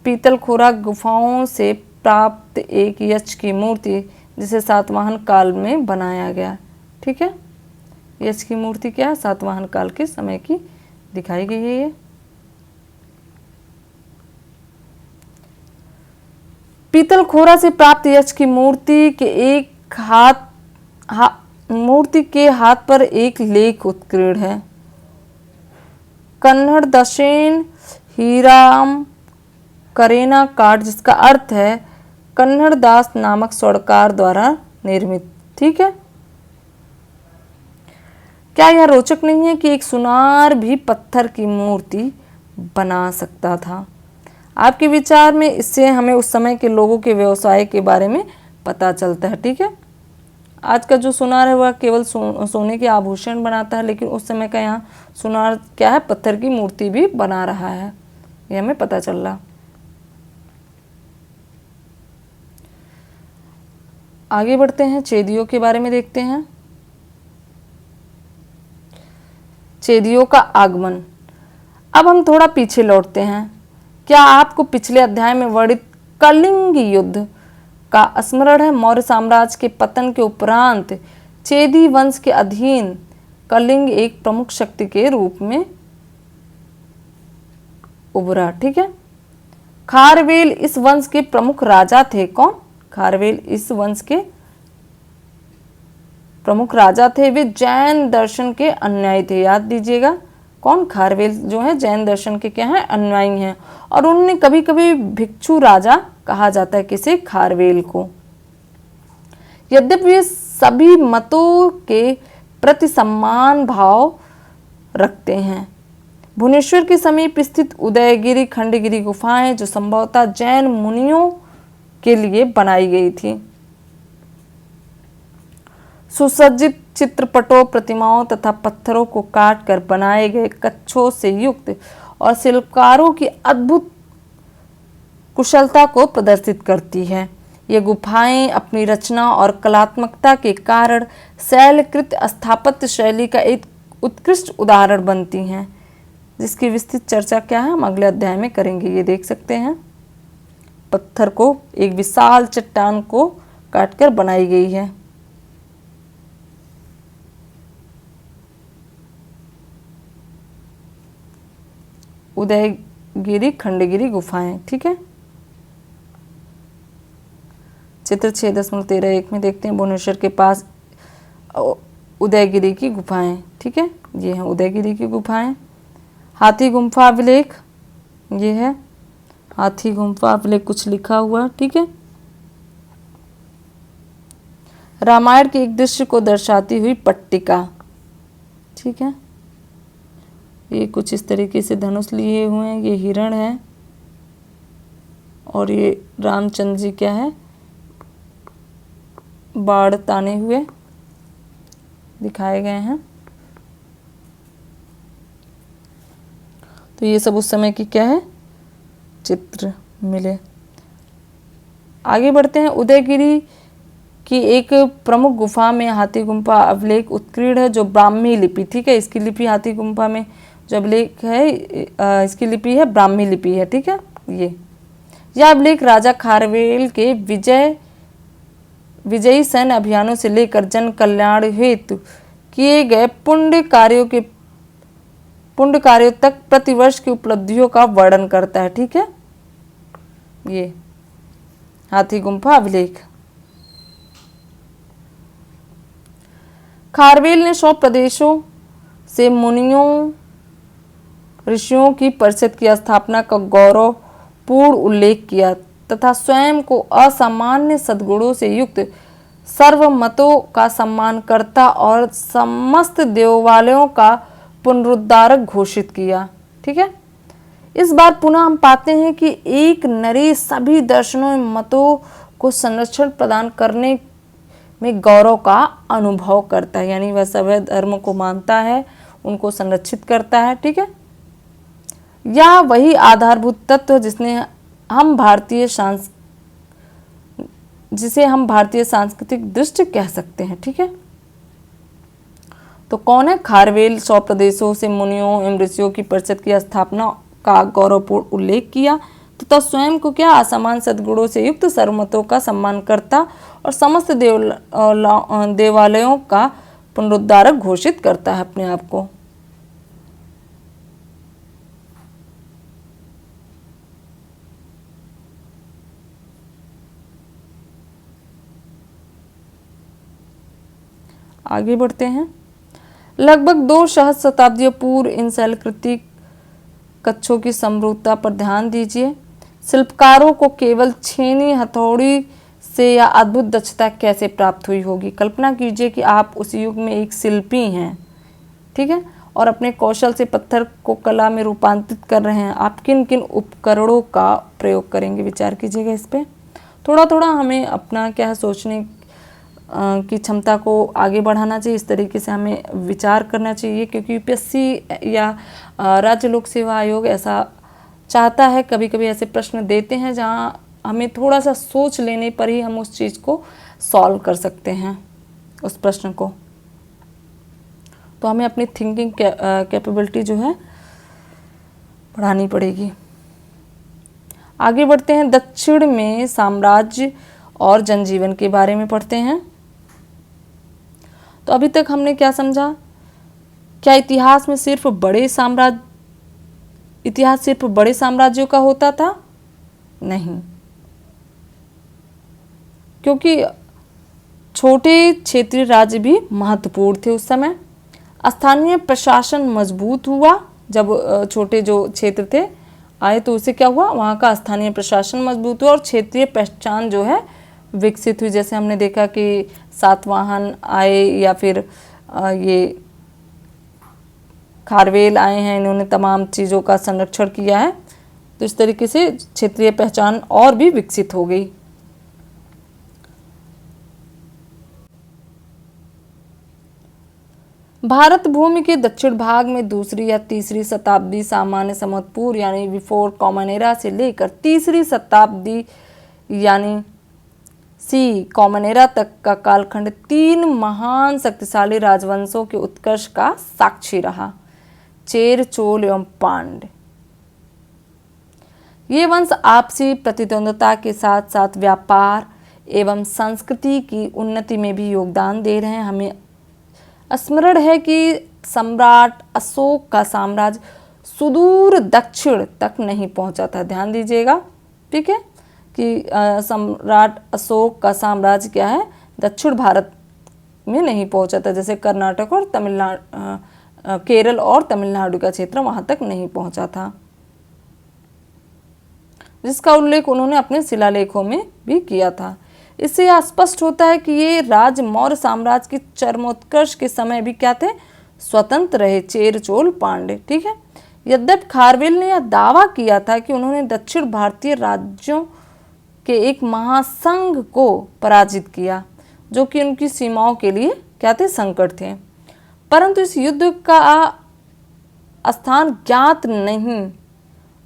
पीतलखोरा गुफाओं से प्राप्त एक यक्ष की मूर्ति, जिसे सातवाहन काल में बनाया गया। ठीक है, यक्ष की मूर्ति क्या है, सातवाहन काल के समय की दिखाई गई है। ये पीतलखोरा से प्राप्त यक्ष की मूर्ति के एक मूर्ति के हाथ पर एक लेख उत्कीर्ण है। कन्नड़ दशेन हीराम करेना काट, जिसका अर्थ है कन्नड़ दास नामक स्वर्णकार द्वारा निर्मित। ठीक है, क्या यह रोचक नहीं है कि एक सुनार भी पत्थर की मूर्ति बना सकता था। आपके विचार में इससे हमें उस समय के लोगों के व्यवसाय के बारे में पता चलता है। ठीक है, आज का जो सुनार है वह केवल सोने के आभूषण बनाता है, लेकिन उस समय का यहाँ सुनार क्या है, पत्थर की मूर्ति भी बना रहा है, ये हमें पता चल रहा। आगे बढ़ते हैं, चेदियों के बारे में देखते हैं। चेदियों का आगमन। अब हम थोड़ा पीछे लौटते हैं। क्या आपको पिछले अध्याय में वर्णित कलिंग युद्ध का स्मरण है? मौर्य साम्राज्य के पतन के उपरांत चेदी वंश के अधीन कलिंग एक प्रमुख शक्ति के रूप में उभरा। ठीक है, खारवेल इस वंश के प्रमुख राजा थे। कौन? खारवेल इस वंश के प्रमुख राजा थे। वे जैन दर्शन के अनुयायी थे, याद दीजिएगा। कौन? खारवेल जो है जैन दर्शन के क्या है, अनुयायी हैं। और उन्हें कभी कभी भिक्षु राजा कहा जाता है, किसे? खारवेल को। यद्यपि वे सभी मतों के प्रति सम्मान भाव रखते हैं। भुवनेश्वर के समीप स्थित उदयगिरी खंडगिरी गुफाएं, जो संभवतः जैन मुनियों के लिए बनाई गई थी, सुसज्जित चित्रपटों, प्रतिमाओं तथा पत्थरों को काट कर बनाए गए कच्छों से युक्त और शिल्पकारों की अद्भुत कुशलता को प्रदर्शित करती है। ये गुफाएं अपनी रचना और कलात्मकता के कारण शैलकृत स्थापत्य शैली का एक उत्कृष्ट उदाहरण बनती हैं, जिसकी विस्तृत चर्चा क्या है, हम अगले अध्याय में करेंगे। ये देख सकते हैं, पत्थर को, एक विशाल चट्टान को काटकर बनाई गई है। उदयगिरी खंडगिरी गुफाएं। ठीक है, चित्र 6.13 में देखते हैं। भुवनेश्वर के पास उदयगिरी की गुफाएं। ठीक है, ये है उदयगिरी की गुफाएं। हाथी गुम्फा अभिलेख, ये है हाथी गुम्फा अभिलेख, कुछ लिखा हुआ। ठीक है, रामायण के एक दृश्य को दर्शाती हुई पट्टिका। ठीक है, ये कुछ इस तरीके से धनुष लिए हुए हैं, ये हिरण है और ये रामचंद्र जी क्या है, बाण ताने हुए दिखाए गए हैं। तो ये सब उस समय की क्या है, चित्र मिले। आगे बढ़ते हैं। उदयगिरी की एक प्रमुख गुफा में हाथी गुम्फा अभिलेख उत्कीर्ण है, जो ब्राह्मी लिपि। ठीक है, इसकी लिपि हाथी गुम्फा में जो अभिलेख है, इसकी लिपि है ब्राह्मी लिपि है। ठीक है, यह अभिलेख राजा खारवेल के विजयी सैन्य अभियानों से लेकर जन कल्याण हेतु किए गए पुण्य कार्यों तक प्रतिवर्ष की उपलब्धियों का वर्णन करता है। ठीक है, ये हाथी गुम्फा अभिलेख। खारवेल ने 100 प्रदेशों से मुनियों ऋषियों की परिषद की स्थापना का गौरवपूर्ण उल्लेख किया तथा स्वयं को असामान्य सद्गुणों से युक्त सर्वमतों का सम्मान करता और समस्त देवालयों का पुनरुद्धारक घोषित किया। ठीक है, इस बार पुनः हम पाते हैं कि एक नरेश सभी दर्शनों एवं मतों को संरक्षण प्रदान करने में गौरव का अनुभव करता है, यानी वह सभी धर्म को मानता है, उनको संरक्षित करता है। ठीक है, या वही आधारभूत तत्व जिसे हम भारतीय सांस्कृतिक दृष्टि कह सकते हैं। ठीक है, तो कौन है? खारवेल 100 प्रदेशों से मुनियों एवं ऋषियों की परिषद की स्थापना का गौरवपूर्ण उल्लेख किया तथा स्वयं को क्या असामान्य सद्गुणों से युक्त सर्वमतों का सम्मान करता और समस्त देवालयों का पुनरुद्धारक घोषित करता है अपने आप को। आगे बढ़ते हैं। लगभग 2 सहस्त्र शताब्दियों पूर्व इन शैलकृति कच्छों की समरूपता पर ध्यान दीजिए। शिल्पकारों को केवल छेनी हथौड़ी से या अद्भुत दक्षता कैसे प्राप्त हुई होगी। कल्पना कीजिए कि आप उस युग में एक शिल्पी हैं, ठीक है, और अपने कौशल से पत्थर को कला में रूपांतरित कर रहे हैं। आप किन किन उपकरणों का प्रयोग करेंगे? विचार कीजिएगा इस पर। थोड़ा थोड़ा हमें अपना क्या है सोचने की क्षमता को आगे बढ़ाना चाहिए, इस तरीके से हमें विचार करना चाहिए, क्योंकि यूपीएससी या राज्य लोक सेवा आयोग ऐसा चाहता है, कभी कभी ऐसे प्रश्न देते हैं जहां हमें थोड़ा सा सोच लेने पर ही हम उस चीज़ को सॉल्व कर सकते हैं, उस प्रश्न को। तो हमें अपनी थिंकिंग कैपेबिलिटी जो है बढ़ानी पड़ेगी। आगे बढ़ते हैं। दक्षिण में साम्राज्य और जनजीवन के बारे में पढ़ते हैं। तो अभी तक हमने क्या समझा? क्या इतिहास सिर्फ बड़े साम्राज्यों का होता था? नहीं, क्योंकि छोटे क्षेत्रीय राज्य भी महत्वपूर्ण थे उस समय। स्थानीय प्रशासन मजबूत हुआ जब छोटे जो क्षेत्र थे आए, तो उससे क्या हुआ? वहाँ का स्थानीय प्रशासन मजबूत हुआ और क्षेत्रीय पहचान जो है विकसित हुई। जैसे हमने देखा कि सातवाहन आए या फिर ये खारवेल आए हैं, इन्होंने तमाम चीज़ों का संरक्षण किया है, तो इस तरीके से क्षेत्रीय पहचान और भी विकसित हो गई। भारत भूमि के दक्षिण भाग में 2री या 3री शताब्दी सामान्य संवत यानी बिफोर कॉमन एरा से लेकर 3री शताब्दी यानी सी कॉमन एरा तक का कालखंड 3 महान शक्तिशाली राजवंशों के उत्कर्ष का साक्षी रहा, चेर, चोल एवं पांड्य। ये वंश आपसी प्रतिद्वंद्विता के साथ साथ व्यापार एवं संस्कृति की उन्नति में भी योगदान दे रहे हैं। हमें स्मरण है कि सम्राट अशोक का साम्राज्य सुदूर दक्षिण तक नहीं पहुंचा था। ध्यान दीजिएगा, ठीक है, कि सम्राट अशोक का साम्राज्य क्या है, दक्षिण भारत में नहीं पहुंचा था। जैसे कर्नाटक और तमिलनाडु, केरल और तमिलनाडु का क्षेत्र वहां तक नहीं पहुंचा था, जिसका उल्लेख उन्होंने अपने शिलालेखों में भी किया था। इससे यह स्पष्ट होता है कि ये राज्य मौर्य साम्राज्य के चरमोत्कर्ष के समय भी क्या थे, स्वतंत्र रहे, चेर, चोल, पांड्य। ठीक है, यद्यपि खारवेल ने यह दावा किया था कि उन्होंने दक्षिण भारतीय राज्यों के एक महासंघ को पराजित किया, जो कि उनकी सीमाओं के लिए क्या थे, संकट थे, परंतु इस युद्ध का स्थान ज्ञात नहीं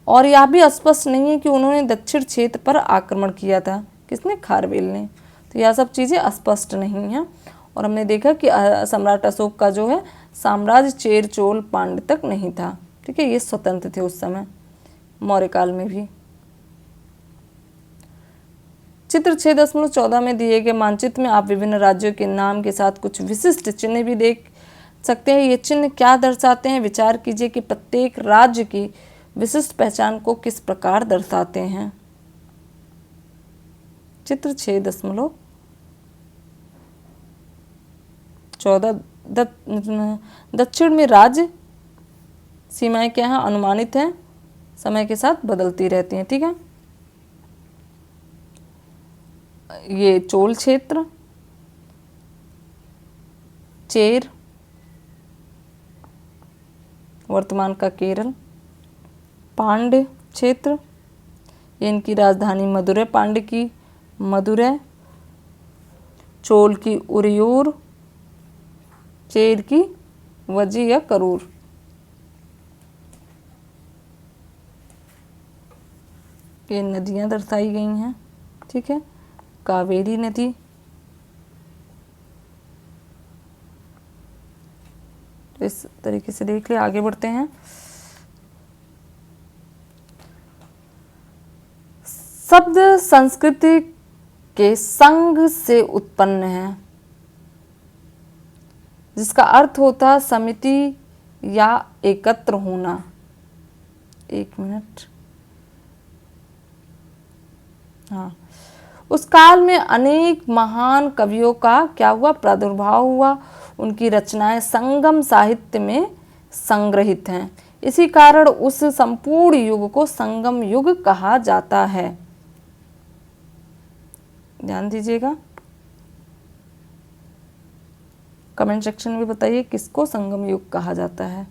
और यह भी स्पष्ट नहीं है कि उन्होंने दक्षिण क्षेत्र पर आक्रमण किया था। किसने? खारवेल ने। तो यह सब चीज़ें स्पष्ट नहीं हैं। और हमने देखा कि सम्राट अशोक का जो है साम्राज्य चेर, चोल, पांड्य तक नहीं था। ठीक है, ये स्वतंत्र थे उस समय, मौर्य काल में भी। चित्र 6.14 में दिए गए मानचित्र में आप विभिन्न राज्यों के नाम के साथ कुछ विशिष्ट चिन्ह भी देख सकते हैं। ये चिन्ह क्या दर्शाते हैं? विचार कीजिए कि प्रत्येक राज्य की विशिष्ट पहचान को किस प्रकार दर्शाते हैं। चित्र 6.14। दक्षिण में राज्य सीमाएं क्या हैं, अनुमानित हैं, समय के साथ बदलती रहती हैं। ठीक है, ये चोल क्षेत्र, चेर वर्तमान का केरल, पांड्य क्षेत्र, ये इनकी राजधानी मदुरै, पांड्य की मदुरै, चोल की उरियूर, चेर की वजी या करूर। ये नदियां दर्शाई गई हैं। ठीक है, कावेरी नदी, तो इस तरीके से देख ले। आगे बढ़ते हैं। शब्द संस्कृति के संग से उत्पन्न है, जिसका अर्थ होता है समिति या एकत्र होना। एक मिनट। हाँ, उस काल में अनेक महान कवियों का क्या हुआ, प्रादुर्भाव हुआ। उनकी रचनाएं संगम साहित्य में संग्रहित हैं। इसी कारण उस संपूर्ण युग को संगम युग कहा जाता है। ध्यान दीजिएगा, कमेंट सेक्शन में बताइए किसको संगम युग कहा जाता है।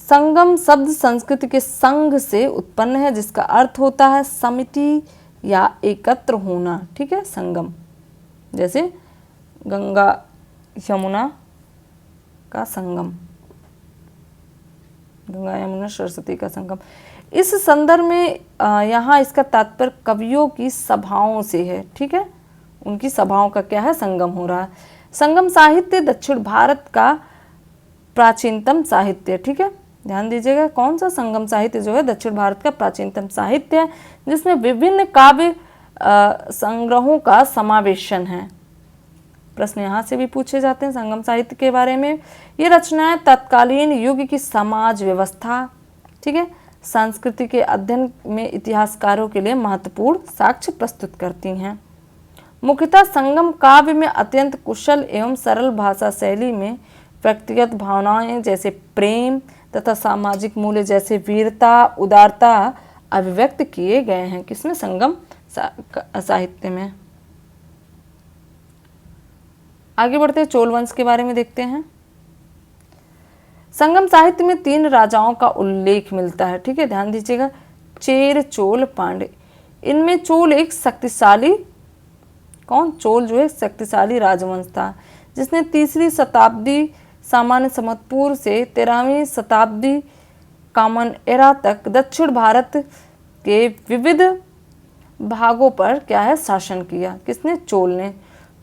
संगम शब्द संस्कृत के संग से उत्पन्न है, जिसका अर्थ होता है समिति या एकत्र होना। ठीक है, संगम, जैसे गंगा यमुना का संगम, गंगा यमुना सरस्वती का संगम। इस संदर्भ में यहाँ इसका तात्पर्य कवियों की सभाओं से है। ठीक है, उनकी सभाओं का क्या है, संगम हो रहा है। संगम साहित्य दक्षिण भारत का प्राचीनतम साहित्य। ठीक है, ध्यान दीजिएगा, कौन सा संगम साहित्य जो है दक्षिण भारत का प्राचीनतम साहित्य है, जिसमें विभिन्न काव्य संग्रहों का समावेशन है। प्रश्न यहाँ से भी पूछे जाते हैं संगम साहित्य के बारे में। ये रचनाएं तत्कालीन युग की समाज व्यवस्था, ठीक है, संस्कृति के अध्ययन में इतिहासकारों के लिए महत्वपूर्ण साक्ष्य प्रस्तुत करती हैं। मुख्यतः संगम काव्य में अत्यंत कुशल एवं सरल भाषा शैली में व्यक्तिगत भावनाएं जैसे प्रेम तथा सामाजिक मूल्य जैसे वीरता, उदारता अभिव्यक्त किए गए हैं। किसमें, संगम साहित्य में। आगे बढ़ते हैं, चोल वंश के बारे में देखते हैं। संगम साहित्य में 3 राजाओं का उल्लेख मिलता है। ठीक है, ध्यान दीजिएगा, चेर, चोल, पांड्य। इनमें चोल एक शक्तिशाली, कौन, चोल जो है शक्तिशाली राजवंश था, जिसने 3री शताब्दी सामान्य संवतपुर से 13वीं शताब्दी कॉमन एरा तक दक्षिण भारत के विविध भागों पर क्या है, शासन किया। किसने, चोल ने।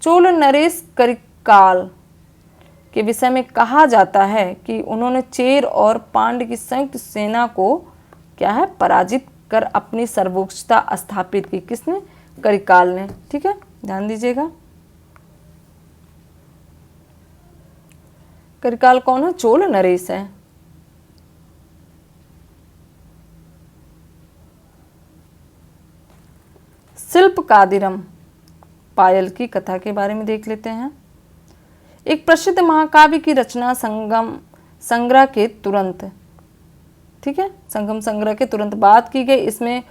चोल नरेश करिकाल के विषय में कहा जाता है कि उन्होंने चेर और पांड्य की संयुक्त सेना को क्या है, पराजित कर अपनी सर्वोच्चता स्थापित की। किसने, करिकाल ने। ठीक है, ध्यान दीजिएगा, करिकाल कौन है, चोल नरेश है। शिल्प कादिरम, पायल की कथा के बारे में देख लेते हैं। एक प्रसिद्ध महाकाव्य की रचना संगम संग्रह के तुरंत, ठीक है, संगम संग्रह के तुरंत बाद की गई। इसमें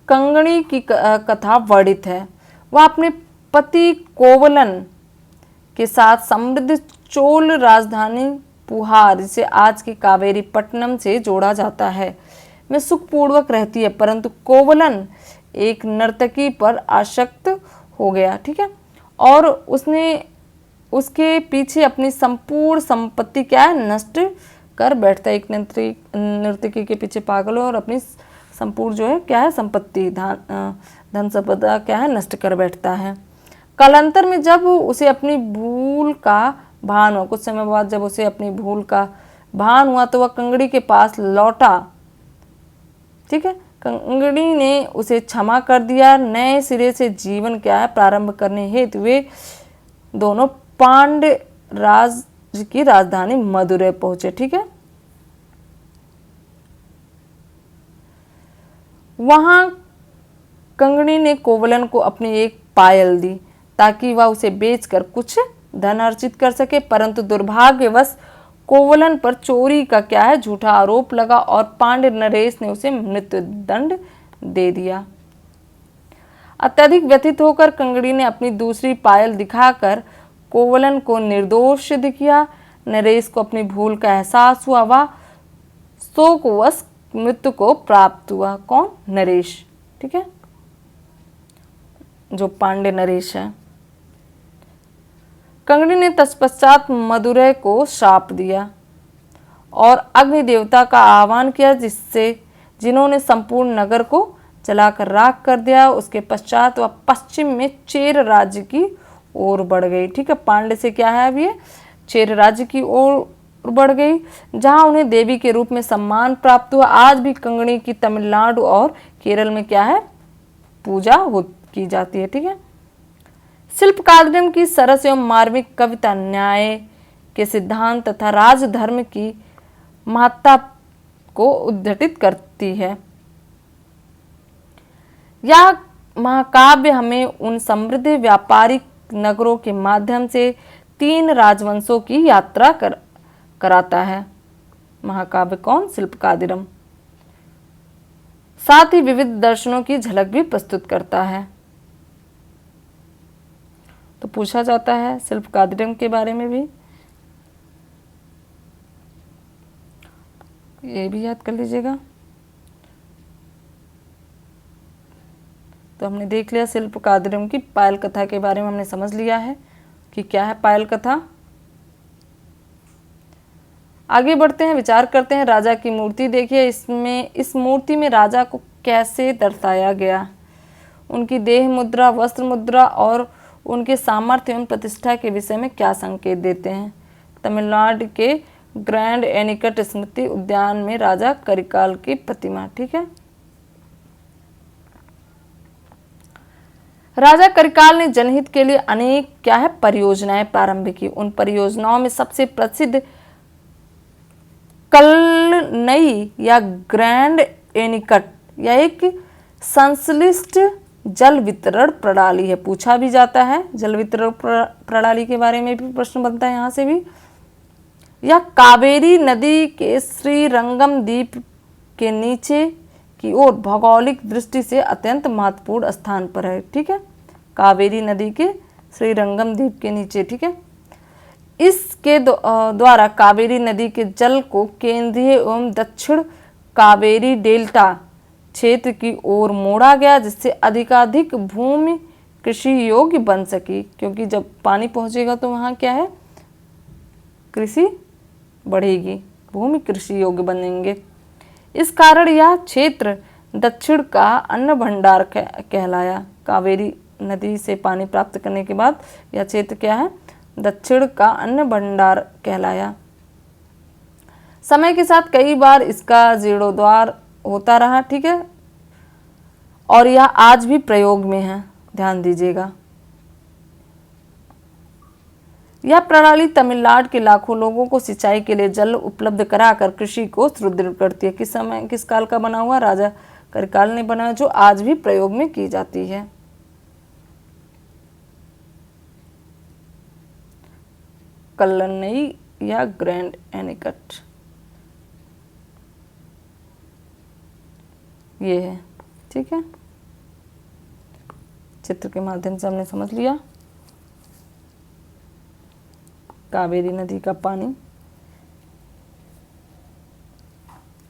कंगणी की कथा वर्णित है। वह अपने पति कोवलन के साथ समृद्ध चोल राजधानी पुहार, जिसे आज की कावेरी पट्टनम से जोड़ा जाता है, में सुखपूर्वक रहती है, परंतु कोवलन एक नर्तकी पर आसक्त हो गया। ठीक है, और उसने उसके पीछे अपनी संपूर्ण संपत्ति क्या है, नष्ट कर बैठता है। एक नर्तकी के पीछे पागल हो और अपनी संपूर्ण जो है क्या है, संपत्ति, धन संपदा क्या है, नष्ट कर बैठता है। कालांतर में जब उसे अपनी भूल का भान हुआ, कुछ समय बाद जब उसे अपनी भूल का भान हुआ, तो वह कंगड़ी के पास लौटा। ठीक है, कंगड़ी ने उसे क्षमा कर दिया। नए सिरे से जीवन क्या है, प्रारंभ करने हेतु वे दोनों पांड्य राज की राजधानी मदुरै पहुंचे। ठीक है, वहां कंगनी ने कोवलन को अपनी एक पायल दी ताकि वह उसे बेचकर कुछ धन अर्जित कर सके, परंतु दुर्भाग्यवश कोवलन पर चोरी का क्या है झूठा आरोप लगा और पांड्य नरेश ने उसे मृत्यु दंड दे दिया। अत्यधिक व्यथित होकर कंगड़ी ने अपनी दूसरी पायल दिखाकर कोवलन को निर्दोष सिद्ध किया। नरेश को अपनी भूल का एहसास हुआ, वह शोकवश मृत्यु को प्राप्त हुआ। कौन? नरेश, ठीक है, जो पांड्य नरेश है। कंगड़ी ने तत्पश्चात मदुरै को श्राप दिया और अग्नि देवता का आह्वान किया, जिन्होंने संपूर्ण नगर को जलाकर राख कर दिया। उसके पश्चात वह पश्चिम में चेर राज्य की ओर बढ़ गई। ठीक है, पांड्य से क्या है अब ये चेर राज्य की ओर बढ़ गई, जहां उन्हें देवी के रूप में सम्मान प्राप्त हुआ। आज भी कंगनी की तमिलनाडु और केरल में क्या है पूजा की जाती है। ठीक है, शिल्प कादम्बरी की सरस एवं मार्मिक कविता न्याय के सिद्धांत तथा राजधर्म की महत्ता को उद्घाटित करती है। यह महाकाव्य हमें उन समृद्ध व्यापारिक नगरों के माध्यम से 3 राजवंशों की यात्रा कराता है। महाकाव्य कौन? शिल्पकादिरम। साथ ही विविध दर्शनों की झलक भी प्रस्तुत करता है। तो पूछा जाता है शिल्पकादिरम के बारे में भी, ये भी याद कर लीजिएगा। तो हमने देख लिया शिल्पकादिरम की पायल कथा के बारे में, हमने समझ लिया है कि क्या है पायल कथा। आगे बढ़ते हैं, विचार करते हैं। राजा की मूर्ति देखिए, इस मूर्ति में राजा को कैसे दर्शाया गया, उनकी देह मुद्रा, वस्त्र मुद्रा और उनके सामर्थ्य एवं प्रतिष्ठा के विषय में क्या संकेत देते हैं। तमिलनाडु के ग्रैंड एनिकट स्मृति उद्यान में राजा करिकाल की प्रतिमा। ठीक है, राजा करिकाल ने जनहित के लिए अनेक क्या है परियोजनाएं प्रारंभ की। उन परियोजनाओं में सबसे प्रसिद्ध कल्लनई या ग्रैंड एनिकट या एक संश्लिष्ट जल वितरण प्रणाली है। पूछा भी जाता है जल वितरण प्रणाली के बारे में भी प्रश्न बनता है यहाँ से भी। यह कावेरी नदी के श्रीरंगम द्वीप के नीचे की ओर भौगोलिक दृष्टि से अत्यंत महत्वपूर्ण स्थान पर है। ठीक है, कावेरी नदी के श्रीरंगम द्वीप के नीचे। ठीक है, इसके द्वारा कावेरी नदी के जल को केंद्रीय एवं दक्षिण कावेरी डेल्टा क्षेत्र की ओर मोड़ा गया, जिससे अधिकाधिक भूमि कृषि योग्य बन सकी। क्योंकि जब पानी पहुंचेगा तो वहाँ क्या है कृषि बढ़ेगी, भूमि कृषि योग्य बनेंगे। इस कारण यह क्षेत्र दक्षिण का अन्न भंडार कहलाया। कावेरी नदी से पानी प्राप्त करने के बाद यह क्षेत्र क्या है दक्षिण का अन्न भंडार कहलाया। समय के साथ कई बार इसका जीर्णोद्धार होता रहा। ठीक है, और यह आज भी प्रयोग में है, ध्यान दीजिएगा। यह प्रणाली तमिलनाडु के लाखों लोगों को सिंचाई के लिए जल उपलब्ध कराकर कृषि को सुदृढ़ करती है। किस काल का बना हुआ? राजा करिकाल ने बनाया, जो आज भी प्रयोग में की जाती है। कल्लनई या ग्रैंड एनिकट ये है। ठीक है, चित्र के माध्यम से हमने समझ लिया कावेरी नदी का पानी।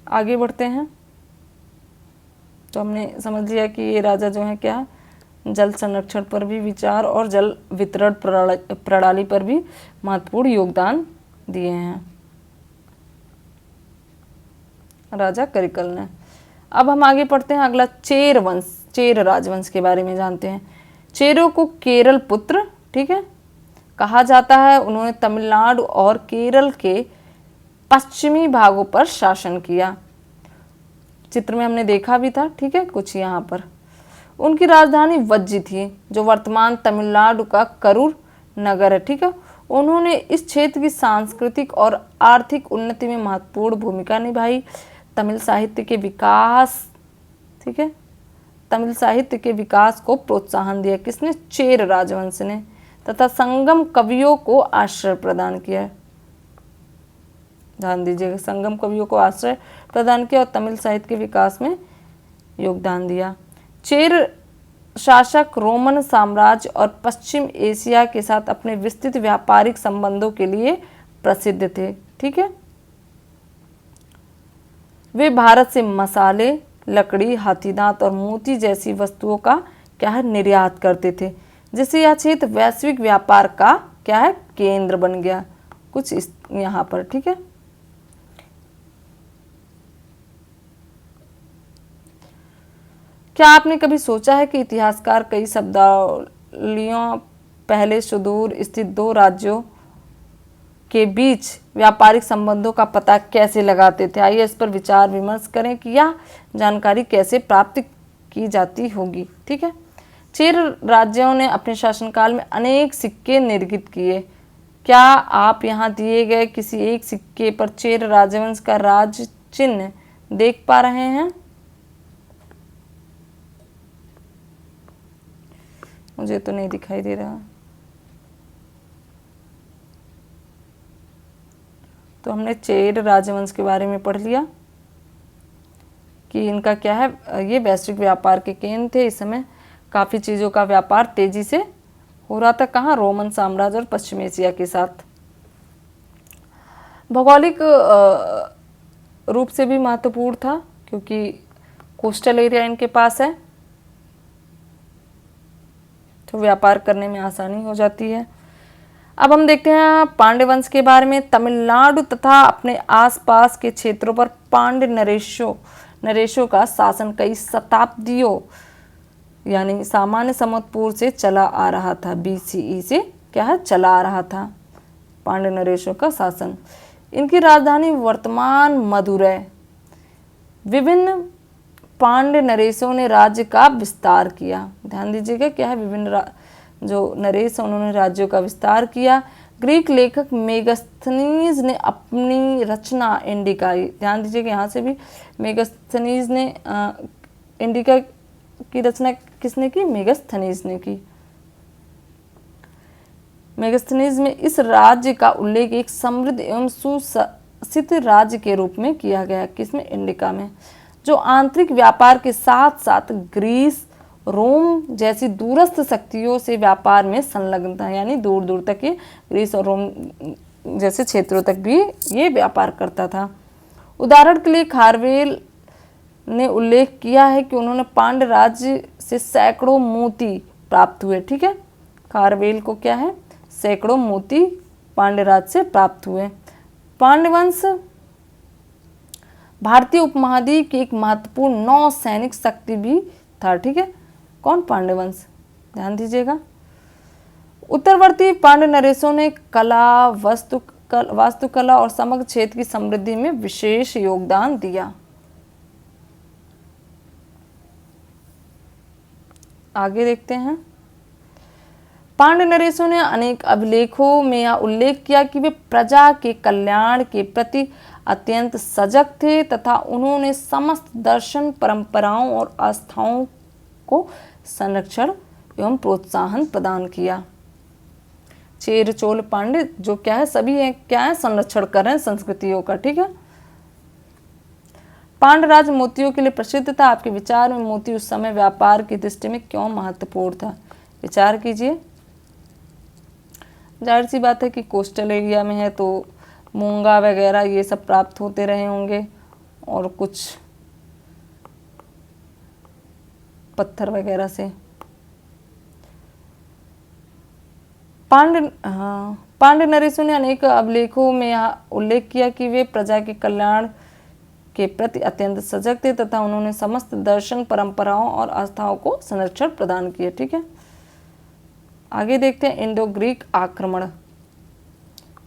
आगे बढ़ते हैं, तो हमने समझ लिया कि ये राजा जो है क्या जल संरक्षण पर भी विचार और जल वितरण प्रणाली पर भी महत्वपूर्ण योगदान दिए हैं राजा करिकल ने। अब हम आगे पढ़ते हैं, अगला चेर वंश, चेर राजवंश के बारे में जानते हैं। चेरों को केरल पुत्र, ठीक है, कहा जाता है। उन्होंने तमिलनाडु और केरल के पश्चिमी भागों पर शासन किया। चित्र में हमने देखा भी था। ठीक है, कुछ यहाँ पर उनकी राजधानी वज्जी थी, जो वर्तमान तमिलनाडु का करूर नगर है। ठीक है, उन्होंने इस क्षेत्र की सांस्कृतिक और आर्थिक उन्नति में महत्वपूर्ण भूमिका निभाई। तमिल साहित्य के विकास, ठीक है, तमिल साहित्य के विकास को प्रोत्साहन दिया? किसने? चेर राजवंश ने। तथा संगम कवियों को आश्रय प्रदान किया। ध्यान दीजिएगा, संगम कवियों को आश्रय प्रदान किया और तमिल साहित्य के विकास में योगदान दिया। चेर शासक रोमन साम्राज्य और पश्चिम एशिया के साथ अपने विस्तृत व्यापारिक संबंधों के लिए प्रसिद्ध थे। ठीक है, वे भारत से मसाले, लकड़ी, हाथीदांत और मोती जैसी वस्तुओं का क्या है, निर्यात करते थे, जिससे यह क्षेत्र वैश्विक व्यापार का क्या है, केंद्र बन गया। कुछ इस यहाँ पर। ठीक है, क्या आपने कभी सोचा है कि इतिहासकार कई शताब्दियों पहले सुदूर स्थित दो राज्यों के बीच व्यापारिक संबंधों का पता कैसे लगाते थे? आइए इस पर विचार विमर्श करें कि यह जानकारी कैसे प्राप्त की जाती होगी। ठीक है, चेर राज्यों ने अपने शासनकाल में अनेक सिक्के निर्मित किए। क्या आप यहाँ दिए गए किसी एक सिक्के पर चेर राजवंश का राज चिन्ह देख पा रहे हैं? मुझे तो नहीं दिखाई दे रहा। तो हमने चेर राजवंश के बारे में पढ़ लिया कि इनका क्या है, ये वैश्विक व्यापार के केंद्र थे। इस समय काफ़ी चीज़ों का व्यापार तेजी से हो रहा था। कहाँ? रोमन साम्राज्य और पश्चिम एशिया के साथ। भौगोलिक रूप से भी महत्वपूर्ण था क्योंकि कोस्टल एरिया इनके पास है, तो व्यापार करने में आसानी हो जाती है। अब हम देखते हैं पांड्य वंश के बारे में। तमिलनाडु तथा अपने आसपास के क्षेत्रों पर पांड्य नरेशों का शासन कई शताब्दियों यानी सामान्य समुद्र पूर्व से चला आ रहा था। BCE से क्या है, चला आ रहा था पांड्य नरेशों का शासन। इनकी राजधानी वर्तमान मदुरै। विभिन्न पांड्य नरेशों ने राज्य का विस्तार किया। ध्यान दीजिएगा, क्या है, विभिन्न जो नरेश उन्होंने राज्यों का विस्तार किया। ग्रीक लेखक मेगास्थनीज ने अपनी रचना इंडिका, ध्यान दीजिएगा यहाँ से भी मेगास्थनीज ने इंडिका की रचना किसने की? मेगास्थनीज ने की। मेगास्थनीज में इस राज्य का उल्लेख एक समृद्ध एवं सुशासित राज्य के रूप में किया गया। किसमें? इंडिका में, जो आंतरिक व्यापार के साथ साथ ग्रीस, रोम जैसी दूरस्थ शक्तियों से व्यापार में संलग्न था। यानी दूर दूर तक ये ग्रीस और रोम जैसे क्षेत्रों तक भी ये व्यापार करता था। उदाहरण के लिए खारवेल ने उल्लेख किया है कि उन्होंने पांड्य राज्य से सैकड़ों मोती प्राप्त हुए। ठीक है, खारवेल को क्या है, सैकड़ों मोती पांड्य राज्य से प्राप्त हुए। पांड्य वंश भारतीय उपमहाद्वीप की एक महत्वपूर्ण नौ सैनिक शक्ति भी था। ठीक है, कौन? पांड्य वंश। ध्यान दीजिएगा, उत्तरवर्ती पांड्य नरेशों ने कला, वास्तुकला और समग्र क्षेत्र की समृद्धि में विशेष योगदान दिया। आगे देखते हैं। पांड्य नरेशों ने अनेक अभिलेखों में यह उल्लेख किया कि वे प्रजा के कल्याण के प्रति अत्यंत सजग थे तथा उन्होंने समस्त दर्शन, परंपराओं और आस्थाओं को संरक्षण एवं प्रोत्साहन प्रदान किया। चेर, चोल, पांड्य जो क्या है, सभी है क्या है, संरक्षण कर रहे हैं संस्कृतियों का। ठीक है, पांड्य राज्य मोतियों के लिए प्रसिद्ध था। आपके विचार में मोती उस समय व्यापार की दृष्टि में क्यों महत्वपूर्ण था? विचार कीजिए। जाहिर सी बात है कि कोस्टल एरिया में है तो मूंगा वगैरह ये सब प्राप्त होते रहे होंगे और कुछ पत्थर वगैरह से। पांड्य नरेशों ने अनेक अभिलेखों में यह उल्लेख किया कि वे प्रजा के कल्याण के प्रति अत्यंत सजग थे तथा उन्होंने समस्त दर्शन, परंपराओं और आस्थाओं को संरक्षण प्रदान किया। ठीक है, आगे देखते हैं इंडो ग्रीक आक्रमण,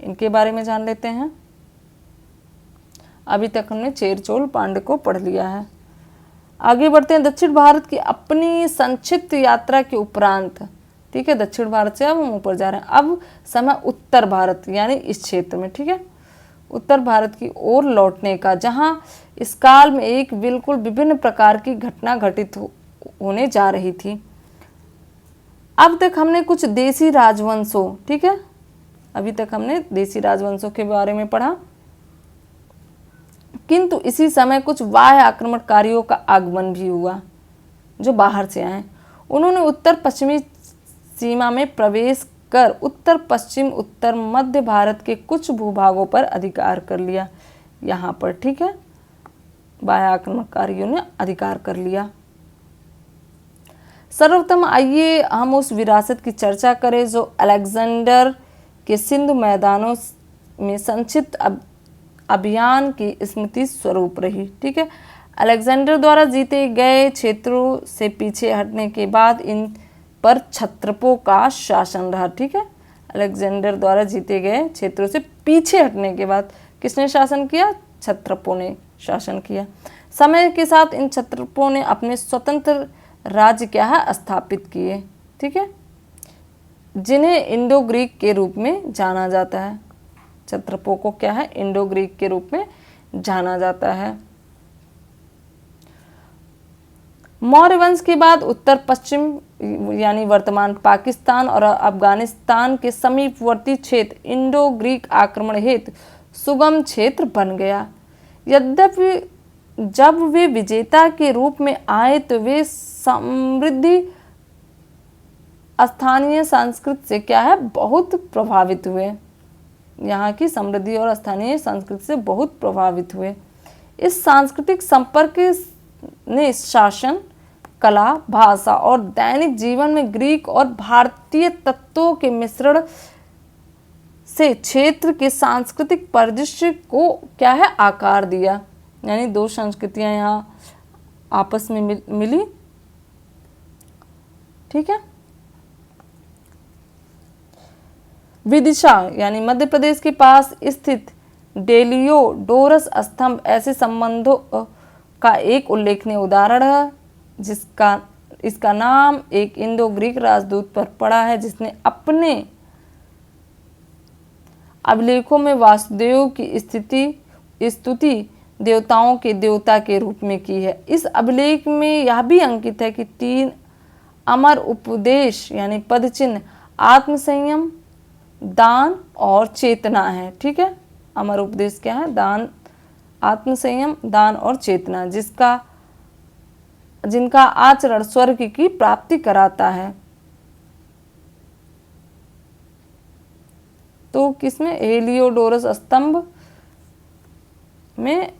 इनके बारे में जान लेते हैं। अभी तक हमने चेर, चोल, पांड्य को पढ़ लिया है। आगे बढ़ते हैं। दक्षिण भारत की अपनी संक्षिप्त यात्रा के उपरांत, ठीक है, दक्षिण भारत से अब हम ऊपर जा रहे हैं। अब समय उत्तर भारत यानी इस क्षेत्र में, ठीक है, उत्तर भारत की ओर लौटने का, जहां इस काल में एक बिल्कुल विभिन्न प्रकार की घटना घटित होने जा रही थी। अब तक हमने कुछ देसी राजवंशों, ठीक है, अभी तक हमने देसी राजवंशों के बारे में पढ़ा, किंतु इसी समय कुछ बाह्य आक्रमणकारियों का आगमन भी हुआ जो बाहर से आए। उन्होंने उत्तर पश्चिमी सीमा में प्रवेश कर उत्तर पश्चिम उत्तर मध्य भारत के कुछ भूभागों पर अधिकार कर लिया। यहाँ पर, ठीक है, बाह्य आक्रमणकारियों ने अधिकार कर लिया। सर्वप्रथम आइए हम उस विरासत की चर्चा करें जो अलेक्जेंडर के सिंधु मैदानों में संक्षिप्त अभियान की स्मृति स्वरूप रही। ठीक है, अलेक्जेंडर द्वारा जीते गए क्षेत्रों से पीछे हटने के बाद इन पर क्षत्रपों का शासन रहा। ठीक है, अलेक्जेंडर द्वारा जीते गए क्षेत्रों से पीछे हटने के बाद किसने शासन किया? क्षत्रपों ने शासन किया। समय के साथ इन क्षत्रपों ने अपने स्वतंत्र राज्य क्या है स्थापित किए। ठीक है, जिन्हें इंडो ग्रीक के रूप में जाना जाता है। क्षत्रपों को क्या है? इंडो ग्रीक के रूप में जाना जाता है। मौर्य वंश के बाद उत्तर पश्चिम यानी वर्तमान पाकिस्तान और अफगानिस्तान के समीपवर्ती क्षेत्र इंडो ग्रीक आक्रमण हेतु सुगम क्षेत्र बन गया। यद्यपि जब वे विजेता के रूप में आए तो वे समृद्धि स्थानीय संस्कृति से क्या है? बहुत प्रभावित हुए। यहाँ की समृद्धि और स्थानीय संस्कृति से बहुत प्रभावित हुए। इस सांस्कृतिक संपर्क ने शासन, कला, भाषा और दैनिक जीवन में ग्रीक और भारतीय तत्वों के मिश्रण से क्षेत्र के सांस्कृतिक परिदृश्य को क्या है? आकार दिया। यानी दो संस्कृतियां यहाँ आपस में मिली। ठीक है, विदिशा यानी मध्य प्रदेश के पास स्थित डेलियोडोरस स्तंभ ऐसे संबंधों का एक उल्लेखनीय उदाहरण है इसका नाम एक इंडो ग्रीक राजदूत पर पड़ा है जिसने अपने अभिलेखों में वासुदेव की स्तुति देवताओं के देवता के रूप में की है। इस अभिलेख में यह भी अंकित है कि 3 अमर उपदेश यानी पदचिन्ह आत्मसंयम, दान और चेतना है। ठीक है, अमर उपदेश क्या है? दान, आत्मसंयम, दान और चेतना, जिनका आचरण स्वर्ग की प्राप्ति कराता है। तो किसमें? हेलियोडोरस स्तंभ में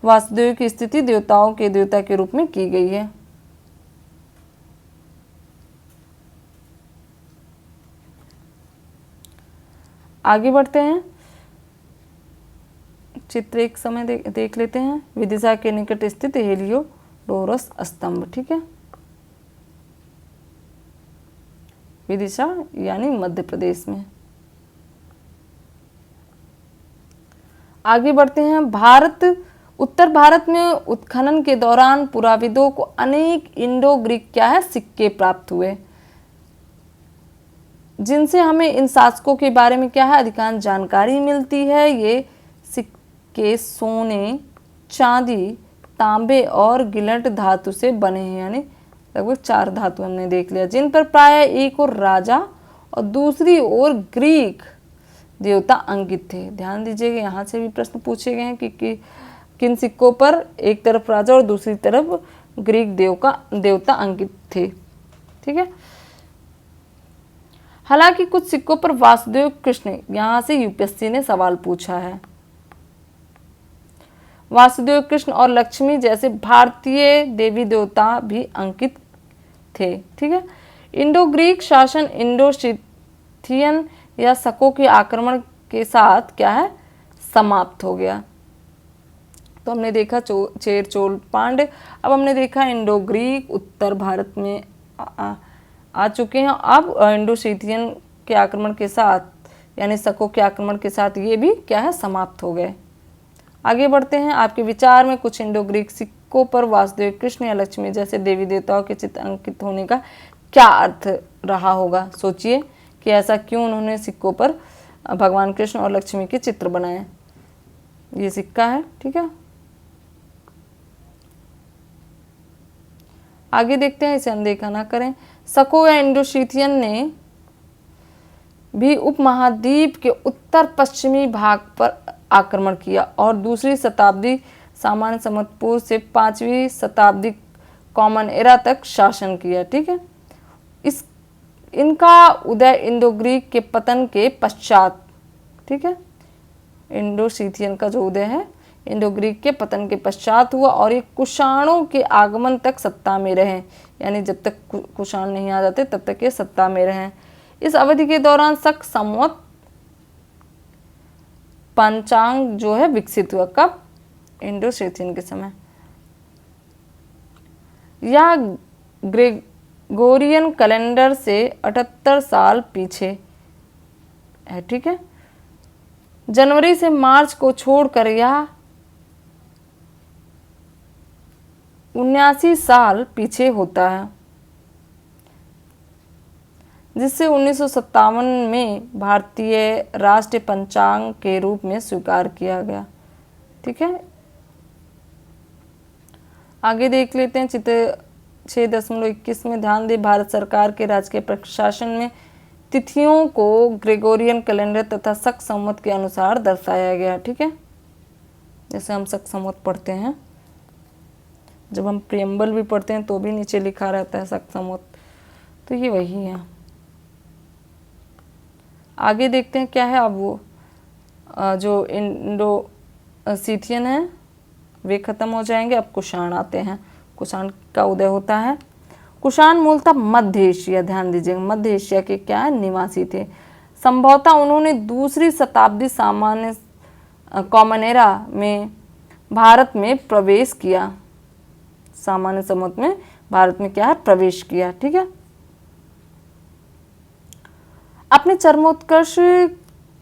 वासुदेव की स्थिति देवताओं के देवता के रूप में की गई है। आगे बढ़ते हैं, चित्र एक समय देख लेते हैं। विदिशा के निकट स्थित हेलियोडोरस स्तंभ। ठीक है, विदिशा यानी मध्य प्रदेश में। आगे बढ़ते हैं। उत्तर भारत में उत्खनन के दौरान पुराविदों को अनेक इंडो ग्रीक क्या है? सिक्के प्राप्त हुए, जिनसे हमें इन शासकों के बारे में क्या है? अधिकांश जानकारी मिलती है। ये सिक्के सोने, चांदी, तांबे और गिलट धातु से बने हैं, यानी लगभग 4 धातु हमने देख लिया, जिन पर प्राय एक और राजा और दूसरी ओर ग्रीक देवता अंकित थे। ध्यान दीजिएगा, यहाँ से भी प्रश्न पूछे गए हैं कि किन सिक्कों पर एक तरफ राजा और दूसरी तरफ ग्रीक देवता अंकित थे। ठीक है, हालांकि कुछ सिक्कों पर वासुदेव कृष्ण, यहाँ से यूपीएससी ने सवाल पूछा है, वासुदेव कृष्ण और लक्ष्मी जैसे भारतीय देवी देवता भी अंकित थे। ठीक है, इंडो ग्रीक शासन इंडो सिथियन या शकों के आक्रमण के साथ क्या है? समाप्त हो गया। तो हमने देखा चेर, चोल, पांड्य। अब हमने देखा इंडो ग्रीक उत्तर भारत में आ चुके हैं। अब इंडो सिथियन के आक्रमण के साथ यानी शकों के आक्रमण के साथ ये भी क्या है? समाप्त हो गए। आगे बढ़ते हैं। आपके विचार में कुछ इंडो ग्रीक सिक्कों पर वासुदेव कृष्ण या लक्ष्मी जैसे देवी देवताओं के चित्र अंकित होने का क्या अर्थ रहा होगा? सोचिए कि ऐसा क्यों उन्होंने सिक्कों पर भगवान कृष्ण और लक्ष्मी के चित्र बनाए। ये सिक्का है। ठीक है, आगे देखते हैं, इसे अनदेखा ना करें। शको या इंडोशीथियन ने भी उपमहाद्वीप के उत्तर पश्चिमी भाग पर आक्रमण किया और दूसरी शताब्दी सामान्य संवत पूर्व से 5वीं शताब्दी कॉमन एरा तक शासन किया। ठीक है, इनका उदय इंडो ग्रीक के पतन के पश्चात, ठीक है, इंडोशीथियन का जो उदय है इंडो ग्रीक के पतन के पश्चात हुआ और ये कुषाणों के आगमन तक सत्ता में रहे, यानी जब तक कुषाण नहीं आ जाते तब तक ये सत्ता में रहे। इस अवधि के दौरान शक संवत पंचांग जो है विकसित हुआ। कब? इंडोशीथियन के समय। यह ग्रेगोरियन कैलेंडर से 78 साल पीछे है। ठीक है, जनवरी से मार्च को छोड़कर यह 79 साल पीछे होता है, जिससे 1957 में भारतीय राष्ट्रीय पंचांग के रूप में स्वीकार किया गया। ठीक है, आगे देख लेते हैं चित्र 6.21 में। ध्यान दें, भारत सरकार के राजकीय प्रशासन में तिथियों को ग्रेगोरियन कैलेंडर तथा शक संवत के अनुसार दर्शाया गया। ठीक है, जैसे हम शक संवत पढ़ते हैं, जब हम प्रियम्बल भी पढ़ते हैं तो भी नीचे लिखा रहता है शक संवत, तो ये वही है। आगे देखते हैं क्या है। अब वो जो इंडोशीथियन है वे खत्म हो जाएंगे, अब कुषाण आते हैं। कुषाण का उदय होता है। कुषाण मूलतः मध्य एशिया, ध्यान दीजिएगा, मध्य एशिया के क्या है निवासी थे। संभवतः उन्होंने दूसरी शताब्दी सामान्य कॉमन एरा में भारत में प्रवेश किया, सामान्य संवत में भारत में क्या है प्रवेश किया। ठीक है, अपने चरमोत्कर्ष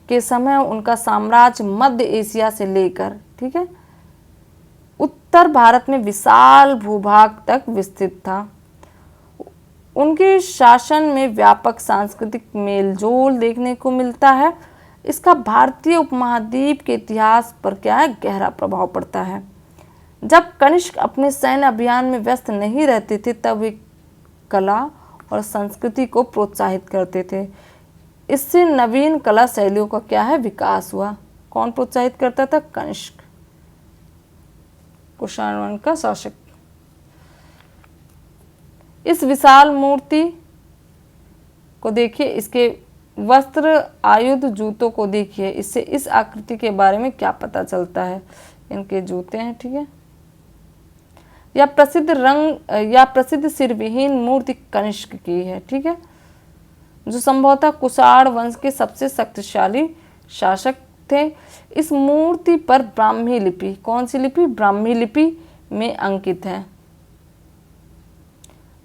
के समय उनका साम्राज्य मध्य एशिया से लेकर, ठीक है, उत्तर भारत में विशाल भूभाग तक विस्तृत था। उनके शासन में व्यापक सांस्कृतिक मेलजोल देखने को मिलता है। इसका भारतीय उपमहाद्वीप के इतिहास पर क्या है गहरा प्रभाव पड़ता है। जब कनिष्क अपने सैन्य अभियान में व्यस्त नहीं रहते थे तब वे कला और संस्कृति को प्रोत्साहित करते थे। इससे नवीन कला शैलियों का क्या है विकास हुआ। कौन प्रोत्साहित करता था? कनिष्क, कुषाण वंश का शासक। इस विशाल मूर्ति को देखिए, इसके वस्त्र, आयुध, जूतों को देखिए, इससे इस आकृति के बारे में क्या पता चलता है। इनके जूते हैं, ठीक है। यह प्रसिद्ध सिरविहीन मूर्ति कनिष्क की है, ठीक है, जो संभवतः कुषाण वंश के सबसे शक्तिशाली शासक थे। इस मूर्ति पर ब्राह्मी लिपि, कौन सी लिपि? ब्राह्मी लिपि में अंकित है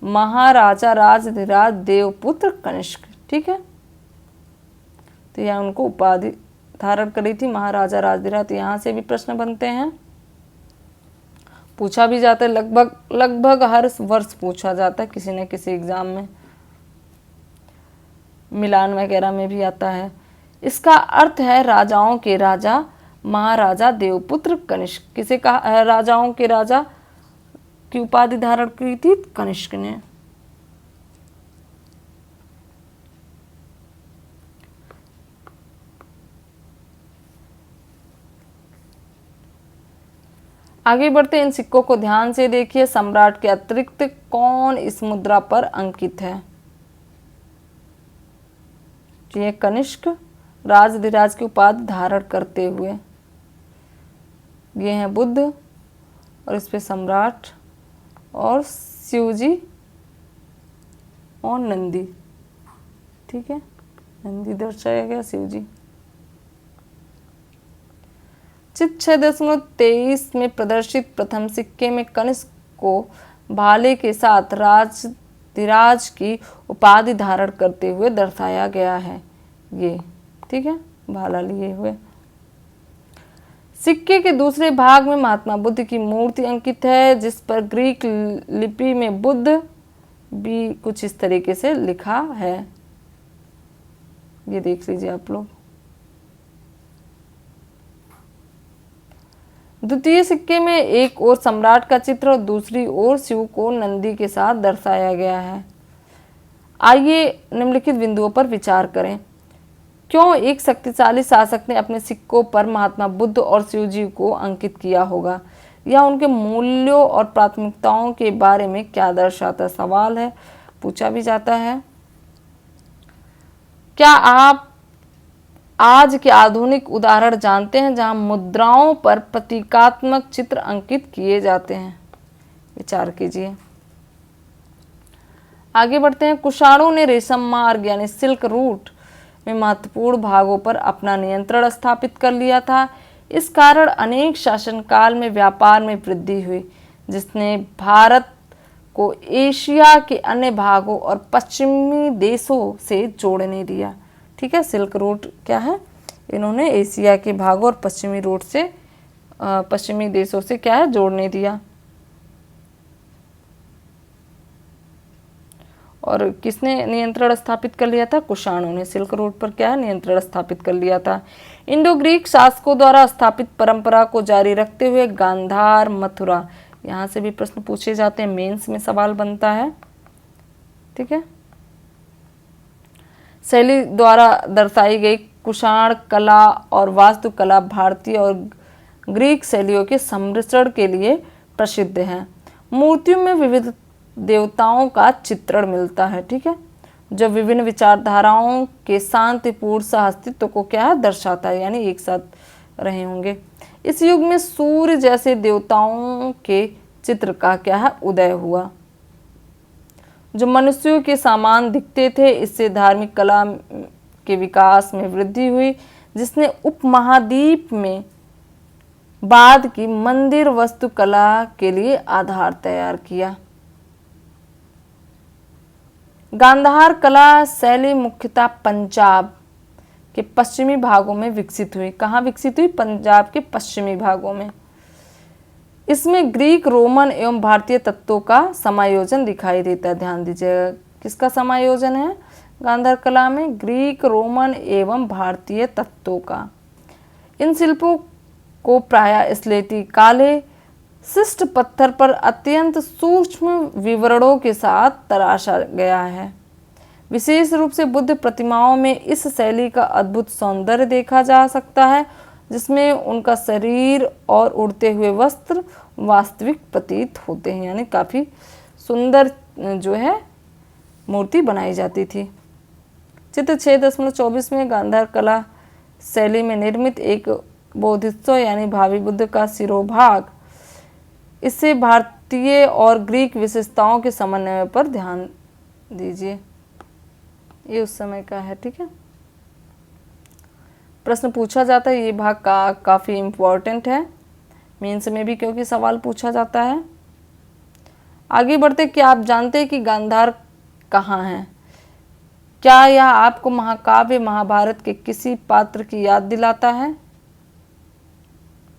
महाराजा राजधिराज देवपुत्र कनिष्क, ठीक है। तो यह उनको उपाधि धारण करी थी महाराजा राजधिराज। यहाँ से भी प्रश्न बनते हैं, पूछा भी जाता है, लगभग हर वर्ष पूछा जाता है किसी न किसी एग्जाम में, मिलान वगैरह में भी आता है। इसका अर्थ है राजाओं के राजा महाराजा देवपुत्र कनिष्क। किसे कहा? राजाओं के राजा की उपाधि धारण की थी कनिष्क ने। आगे बढ़ते, इन सिक्कों को ध्यान से देखिए। सम्राट के अतिरिक्त कौन इस मुद्रा पर अंकित है? ये कनिष्क राजधिराज की उपाधि धारण करते हुए, ये हैं बुद्ध और इस पे सम्राट और शिवजी और नंदी, ठीक है, नंदी दर्शाया गया, शिवजी। चित्र 6.23 में प्रदर्शित प्रथम सिक्के में कनिष्क को भाले के साथ राजधिराज की उपाधि धारण करते हुए दर्शाया गया है, ये, ठीक है, भाला लिए हुए। सिक्के के दूसरे भाग में महात्मा बुद्ध की मूर्ति अंकित है, जिस पर ग्रीक लिपि में बुद्ध भी कुछ इस तरीके से लिखा है, ये देख लीजिए आप लोग। द्वितीय सिक्के में एक ओर सम्राट का चित्र और दूसरी ओर शिव को नंदी के साथ दर्शाया गया है। आइए निम्नलिखित बिंदुओं पर विचार करें। क्यों एक शक्तिशाली शासक ने अपने सिक्कों पर महात्मा बुद्ध और शिव जी को अंकित किया होगा? यह उनके मूल्यों और प्राथमिकताओं के बारे में क्या दर्शाता सवाल है, पूछा भी जाता है। क्या आप आज के आधुनिक उदाहरण जानते हैं जहां मुद्राओं पर प्रतीकात्मक चित्र अंकित किए जाते हैं? विचार कीजिए। आगे बढ़ते हैं। कुषाणों ने रेशम मार्ग यानी सिल्क रूट में महत्वपूर्ण भागों पर अपना नियंत्रण स्थापित कर लिया था। इस कारण अनेक शासनकाल में व्यापार में वृद्धि हुई, जिसने भारत को एशिया के अन्य भागों और पश्चिमी देशों से जोड़ने दिया। ठीक है, सिल्क रूट क्या है? इन्होंने एशिया के भागों और पश्चिमी देशों से क्या है, जोड़ने दिया। और किसने नियंत्रण स्थापित कर लिया था? कुषाणों ने सिल्क रूट पर क्या है, नियंत्रण स्थापित कर लिया था। इंडो ग्रीक शासकों द्वारा स्थापित परंपरा को जारी रखते हुए गांधार, मथुरा, यहाँ से भी प्रश्न पूछे जाते हैं, मेंस में सवाल बनता है। ठीक है, शैली द्वारा दर्शाई गई कुषाण कला और वास्तुकला भारतीय और ग्रीक शैलियों के सम्मिश्रण के लिए प्रसिद्ध है। मूर्तियों में विविध देवताओं का चित्रण मिलता है। ठीक है, जो विभिन्न विचारधाराओं के शांतिपूर्ण सहअस्तित्व को क्या है, दर्शाता है, यानी एक साथ रहे होंगे। इस युग में सूर्य जैसे देवताओं के चित्र का क्या है, उदय हुआ, जो मनुष्यों के समान दिखते थे। इससे धार्मिक कला के विकास में वृद्धि हुई, जिसने उपमहाद्वीप में बाद की मंदिर वास्तुकला के लिए आधार तैयार किया। गांधार कला शैली मुख्यतः पंजाब के पश्चिमी भागों में विकसित हुई। कहाँ विकसित हुई? पंजाब के पश्चिमी भागों में। इसमें ग्रीक, रोमन एवं भारतीय तत्वों का समायोजन दिखाई देता है। ध्यान दीजिएगा, किसका समायोजन है गांधार कला में? ग्रीक, रोमन एवं भारतीय तत्वों का। इन शिल्पों को प्रायः स्लेटी काले शिष्ट पत्थर पर अत्यंत सूक्ष्म विवरणों के साथ तराशा गया है। विशेष रूप से बुद्ध प्रतिमाओं में इस शैली का अद्भुत सौंदर्य देखा जा सकता है, जिसमें उनका शरीर और उड़ते हुए वस्त्र वास्तविक प्रतीत होते हैं, यानी काफ़ी सुंदर जो है मूर्ति बनाई जाती थी। चित्र 6.24 में गांधार कला शैली में निर्मित एक बोधिसत्व यानी भावी बुद्ध का शिरोभाग, इससे भारतीय और ग्रीक विशेषताओं के समन्वय पर ध्यान दीजिए। ये उस समय का है। ठीक है, प्रश्न पूछा जाता है, ये भाग काफ़ी इम्पोर्टेंट है मेंस में भी, क्योंकि सवाल पूछा जाता है। आगे बढ़ते, क्या आप जानते हैं कि गांधार कहाँ है? क्या यह आपको महाकाव्य महाभारत के किसी पात्र की याद दिलाता है?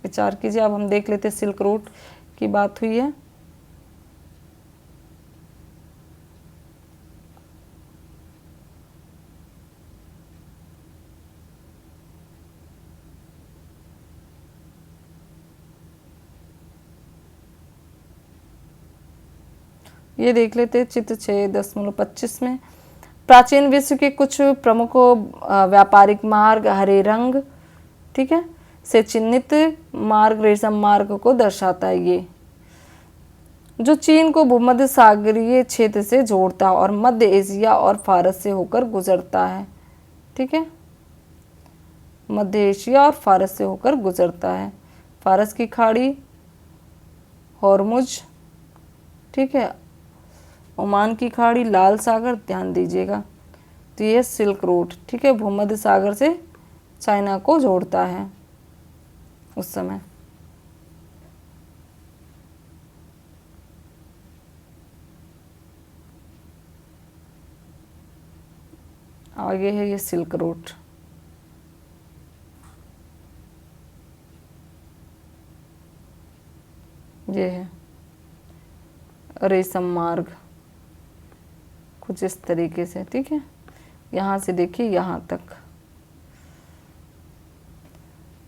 विचार कीजिए। अब हम देख लेते हैं, सिल्क रूट की बात हुई है। ये देख लेते हैं चित्र 6.25 में। प्राचीन विश्व के कुछ प्रमुख व्यापारिक मार्ग हरे रंग, ठीक है, से चिन्हित मार्ग रेशम मार्ग को दर्शाता है। ये जो चीन को भूमध्य सागरीय क्षेत्र से जोड़ता है और मध्य एशिया और फारस से होकर गुजरता है। ठीक है, मध्य एशिया और फारस से होकर गुजरता है। फारस की खाड़ी, हॉर्मुज, ठीक है, ओमान की खाड़ी, लाल सागर, ध्यान दीजिएगा। तो ये सिल्क रूट, ठीक है, भूमध्य सागर से चाइना को जोड़ता है उस समय। आगे है ये सिल्क रूट। ये है रेशम मार्ग, कुछ इस तरीके से। ठीक है, यहाँ से देखिए यहाँ तक।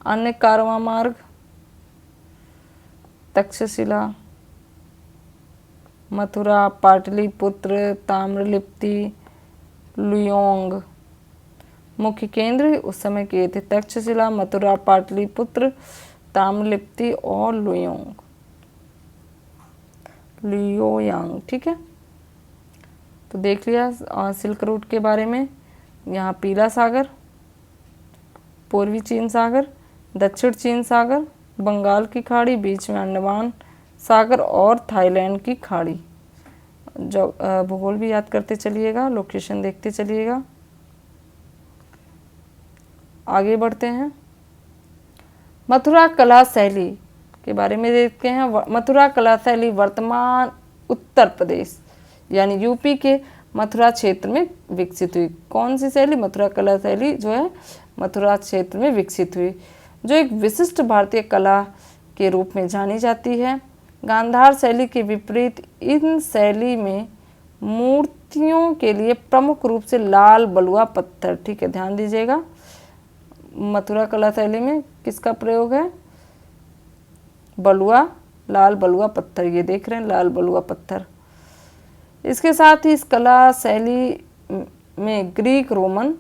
अन्य कारवां मार्ग, तक्षशिला, मथुरा, पाटलिपुत्र, ताम्रलिप्ति, लुयोंग। मुख्य केंद्र उस समय के थे तक्षशिला, मथुरा, पाटलिपुत्र, ताम्रलिप्ति और लुयोंग, लियोयांग। ठीक है, तो देख लिया सिल्क रूट के बारे में। यहाँ पीला सागर, पूर्वी चीन सागर, दक्षिण चीन सागर, बंगाल की खाड़ी, बीच में अंडमान सागर और थाईलैंड की खाड़ी। जो भूगोल भी याद करते चलिएगा, लोकेशन देखते चलिएगा। आगे बढ़ते हैं, मथुरा कला शैली के बारे में देखते हैं। मथुरा कला शैली वर्तमान उत्तर प्रदेश यानी यूपी के मथुरा क्षेत्र में विकसित हुई। कौन सी शैली? मथुरा कला शैली जो है मथुरा क्षेत्र में विकसित हुई, जो एक विशिष्ट भारतीय कला के रूप में जानी जाती है। गांधार शैली के विपरीत इन शैली में मूर्तियों के लिए प्रमुख रूप से लाल बलुआ पत्थर, ठीक है ध्यान दीजिएगा, मथुरा कला शैली में किसका प्रयोग है? बलुआ, लाल बलुआ पत्थर, ये देख रहे हैं लाल बलुआ पत्थर। इसके साथ ही इस कला शैली में ग्रीक रोमन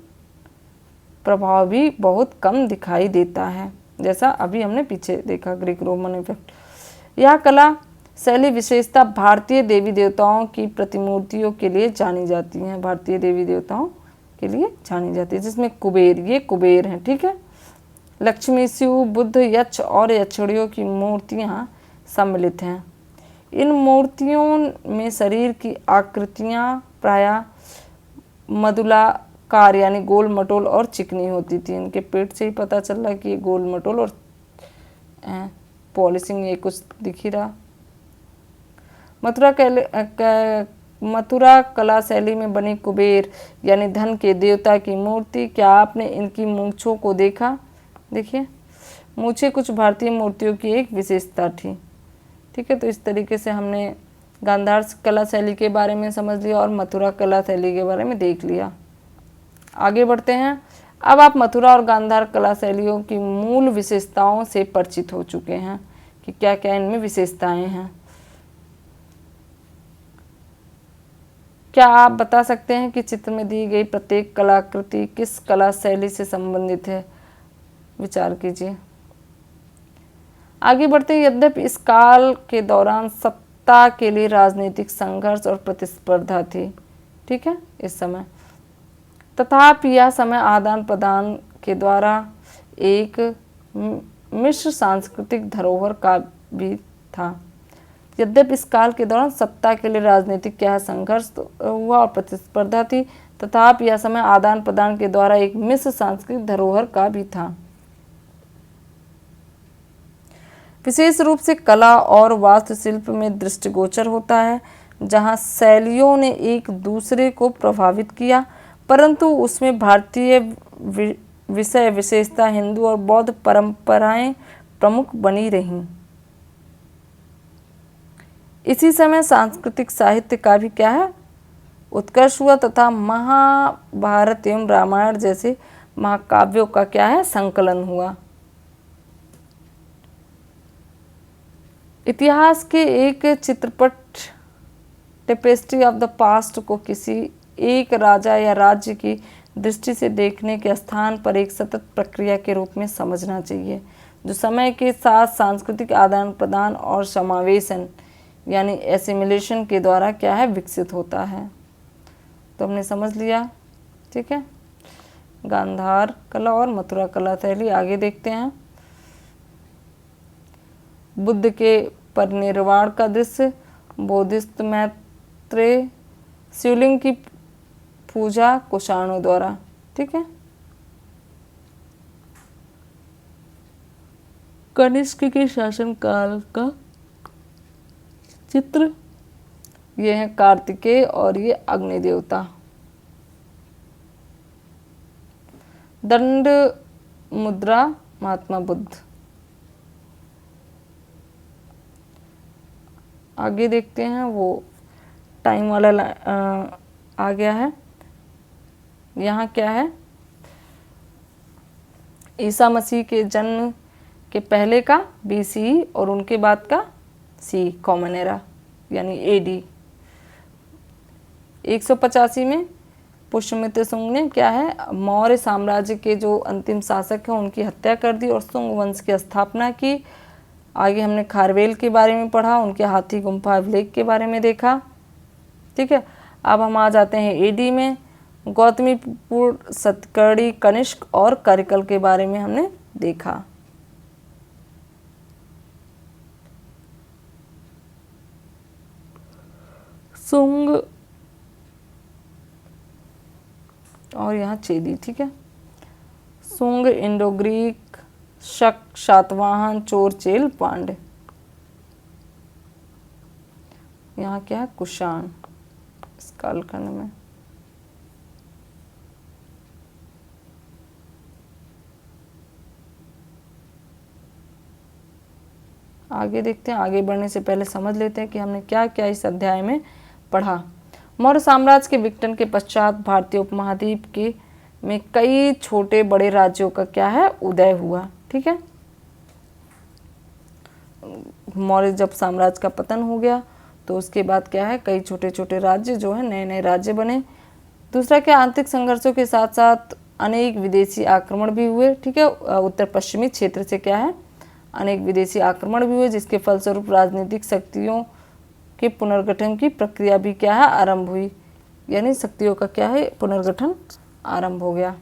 प्रभाव भी बहुत कम दिखाई देता है, जैसा अभी हमने पीछे देखा ग्रीक रोमन इफेक्ट। यह कला शैली विशेषता भारतीय देवी देवताओं की प्रतिमूर्तियों के लिए जानी जाती हैं, भारतीय देवी देवताओं के लिए जानी जाती है, जिसमें कुबेर, ये कुबेर हैं, ठीक है, लक्ष्मी, शिव, बुद्ध, यक्ष और यक्षिणियों की मूर्तियाँ सम्मिलित हैं। इन मूर्तियों में शरीर की आकृतियाँ प्रायः मधुलाकार यानी गोल मटोल और चिकनी होती थी। इनके पेट से ही पता चल रहा है कि ये गोल मटोल और पॉलिशिंग ये कुछ दिख ही रहा। मथुरा कला शैली में बनी कुबेर यानी धन के देवता की मूर्ति, क्या आपने इनकी मूंछों को देखा? देखिए मूंछें कुछ भारतीय मूर्तियों की एक विशेषता थी, ठीक है। तो इस तरीके से हमने गांधार कला शैली के बारे में समझ लिया और मथुरा कला शैली के बारे में देख लिया। आगे बढ़ते हैं। अब आप मथुरा और गांधार कला शैलियों की मूल विशेषताओं से परिचित हो चुके हैं कि क्या क्या इनमें विशेषताएं हैं। क्या आप बता सकते हैं कि चित्र में दी गई प्रत्येक कलाकृति किस कला शैली से संबंधित है? विचार कीजिए। आगे बढ़ते हैं। यद्यपि इस काल के दौरान सत्ता के लिए राजनीतिक संघर्ष और प्रतिस्पर्धा थी, ठीक है, इस समय, तथापि यह समय आदान प्रदान के द्वारा एक मिश्र सांस्कृतिक धरोहर का भी था। यद्यपि इस काल के दौरान सत्ता के लिए राजनीतिक क्या संघर्ष हुआ और प्रतिस्पर्धा थी, तथापि यह समय आदान प्रदान के द्वारा एक मिश्र सांस्कृतिक धरोहर का भी था। विशेष रूप से कला और वास्तुशिल्प में दृष्टिगोचर होता है, जहां शैलियों ने एक दूसरे को प्रभावित किया, परंतु उसमें भारतीय विषय विशेषता हिंदू और बौद्ध परंपराएं प्रमुख बनी रहीं। इसी समय सांस्कृतिक साहित्य का भी क्या है? उत्कर्ष हुआ तथा महाभारत एवं रामायण जैसे महाकाव्यों का क्या है? संकलन हुआ। इतिहास के एक चित्रपट टेपेस्ट्री ऑफ द पास्ट को किसी एक राजा या राज्य की दृष्टि से देखने के स्थान पर एक सतत प्रक्रिया के रूप में समझना चाहिए, जो समय के साथ सांस्कृतिक आदान प्रदान और समावेशन यानी एसिमिलेशन के द्वारा क्या है? विकसित होता है। तो हमने समझ लिया, ठीक है, गांधार कला और मथुरा कला शैली। आगे देखते हैं। बुद्ध के परिनिर्वाण का दृश्य, बोधिसत्व मैत्रेय, शिवलिंग की पूजा कुषाणों द्वारा, ठीक है। कनिष्क के शासनकाल का चित्र, ये है कार्तिकेय और ये अग्नि देवता। दंड मुद्रा महात्मा बुद्ध। आगे देखते हैं, वो टाइम वाला आ गया है। यहाँ क्या है? ईसा मसीह के जन्म के पहले का BCE और उनके बाद का सी कॉमन एरा यानी एडी। 185 में पुष्यमित्र शुंग ने क्या है, मौर्य साम्राज्य के जो अंतिम शासक हैं उनकी हत्या कर दी और शुंग वंश की स्थापना की। आगे हमने खारवेल के बारे में पढ़ा, उनके हाथी गुम्फा अभिलेख के बारे में देखा। ठीक है, अब हम आ जाते हैं एडी में। गौतमीपुत्र, सतकर्णी, कनिष्क और करिकल के बारे में हमने देखा। शुंग और यहाँ चेदी। ठीक है, शुंग, इंडो ग्रीक, शक, शातवाहन, चोर, चेल, पांड्य। यहाँ क्या है, कुषाण इस कालखंड में। आगे देखते हैं, आगे बढ़ने से पहले समझ लेते हैं कि हमने क्या क्या इस अध्याय में पढ़ा। मौर्य साम्राज्य के विघटन के पश्चात भारतीय उपमहाद्वीप के में कई छोटे बड़े राज्यों का क्या है, उदय हुआ। ठीक है, मौर्य जब साम्राज्य का पतन हो गया तो उसके बाद क्या है, कई छोटे छोटे राज्य जो है नए नए राज्य बने। दूसरा क्या, आंतरिक संघर्षों के साथ साथ अनेक विदेशी आक्रमण भी हुए। ठीक है, उत्तर पश्चिमी क्षेत्र से क्या है, अनेक विदेशी आक्रमण भी हुए, जिसके फलस्वरूप राजनीतिक शक्तियों के पुनर्गठन की प्रक्रिया भी क्या है, आरंभ हुई। यानी शक्तियों का क्या है, पुनर्गठन आरंभ हो गया।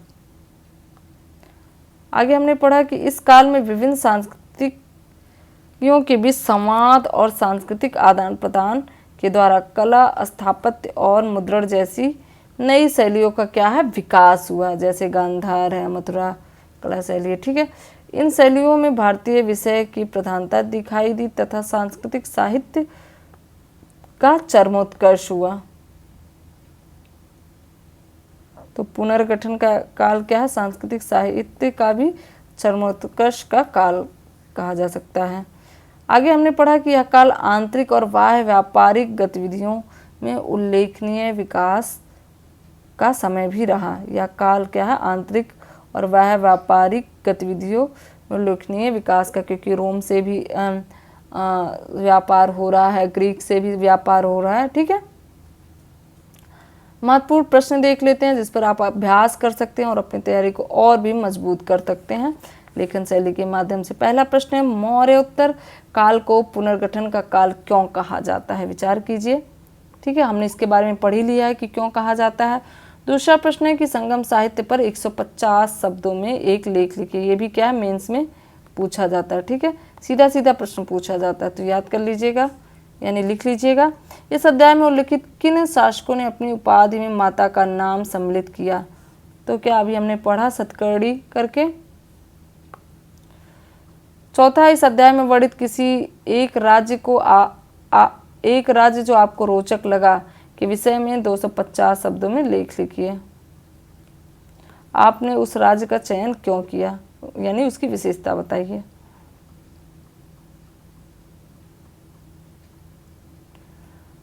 आगे हमने पढ़ा कि इस काल में विभिन्न सांस्कृतियों के बीच संवाद और सांस्कृतिक आदान प्रदान के द्वारा कला, स्थापत्य और मुद्रण जैसी नई शैलियों का क्या है, विकास हुआ। जैसे गांधार है, मथुरा कला शैली है। ठीक है, इन शैलियों में भारतीय विषय की प्रधानता दिखाई दी तथा सांस्कृतिक साहित्य का चरमोत्कर्ष हुआ। तो पुनर्गठन का काल क्या है, सांस्कृतिक साहित्य का भी चरमोत्कर्ष का काल कहा जा सकता है। आगे हमने पढ़ा कि यह काल आंतरिक और बाह्य व्यापारिक गतिविधियों में उल्लेखनीय विकास का समय भी रहा। यह काल क्या है, आंतरिक और बाह्य व्यापारिक गतिविधियों में उल्लेखनीय विकास का, क्योंकि रोम से भी व्यापार हो रहा है, ग्रीक से भी व्यापार हो रहा है। ठीक है, महत्वपूर्ण प्रश्न देख लेते हैं जिस पर आप अभ्यास कर सकते हैं और अपनी तैयारी को और भी मजबूत कर सकते हैं लेखन शैली के माध्यम से। पहला प्रश्न है, मौर्योत्तर काल को पुनर्गठन का काल क्यों कहा जाता है, विचार कीजिए। ठीक है, हमने इसके बारे में पढ़ ही लिया है कि क्यों कहा जाता है। दूसरा प्रश्न है कि संगम साहित्य पर 150 शब्दों में एक लेख लिखिए। ये भी क्या है, मेंस में पूछा जाता है। ठीक है, सीधा सीधा प्रश्न पूछा जाता है, तो याद कर लीजिएगा यानी लिख लीजिएगा। इस अध्याय में उल्लिखित किन शासकों ने अपनी उपाधि में माता का नाम सम्मिलित किया, तो क्या अभी हमने पढ़ा, सतकर्णी करके। चौथा, इस अध्याय में वर्णित किसी एक राज्य को एक राज्य जो आपको रोचक लगा के विषय में 250 शब्दों में लेख लिखिए। आपने उस राज्य का चयन क्यों किया, यानी उसकी विशेषता बताइए।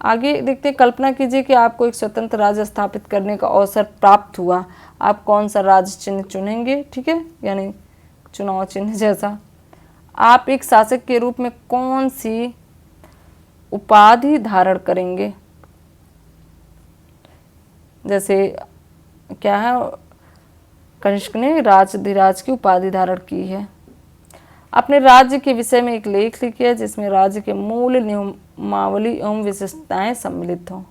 आगे देखते हैं, कल्पना कीजिए कि आपको एक स्वतंत्र राज्य स्थापित करने का अवसर प्राप्त हुआ, आप कौन सा राज्य चिन्ह चुनेंगे। ठीक है, यानी चुनाव चिन्ह जैसा। आप एक शासक के रूप में कौन सी उपाधि धारण करेंगे, जैसे क्या है, कनिष्क ने राजाधिराज की उपाधि धारण की है। अपने राज्य के विषय में एक लेख लिखिए जिसमें राज्य के मूल नियमावली एवं विशेषताएं सम्मिलित हों।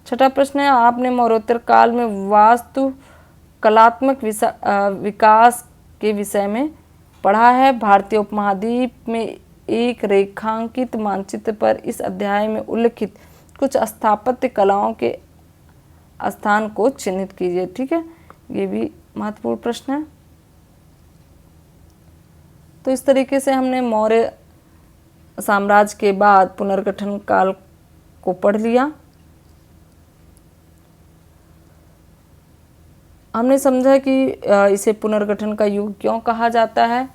छठा प्रश्न है, आपने मौर्योत्तर काल में वास्तु कलात्मक विकास के विषय में पढ़ा है। भारतीय उपमहाद्वीप में एक रेखांकित मानचित्र पर इस अध्याय में उल्लिखित कुछ स्थापत्य कलाओं के स्थान को चिन्हित कीजिए। ठीक है, ये भी महत्वपूर्ण प्रश्न है। तो इस तरीके से हमने मौर्य साम्राज्य के बाद पुनर्गठन काल को पढ़ लिया। हमने समझा कि इसे पुनर्गठन का युग क्यों कहा जाता है।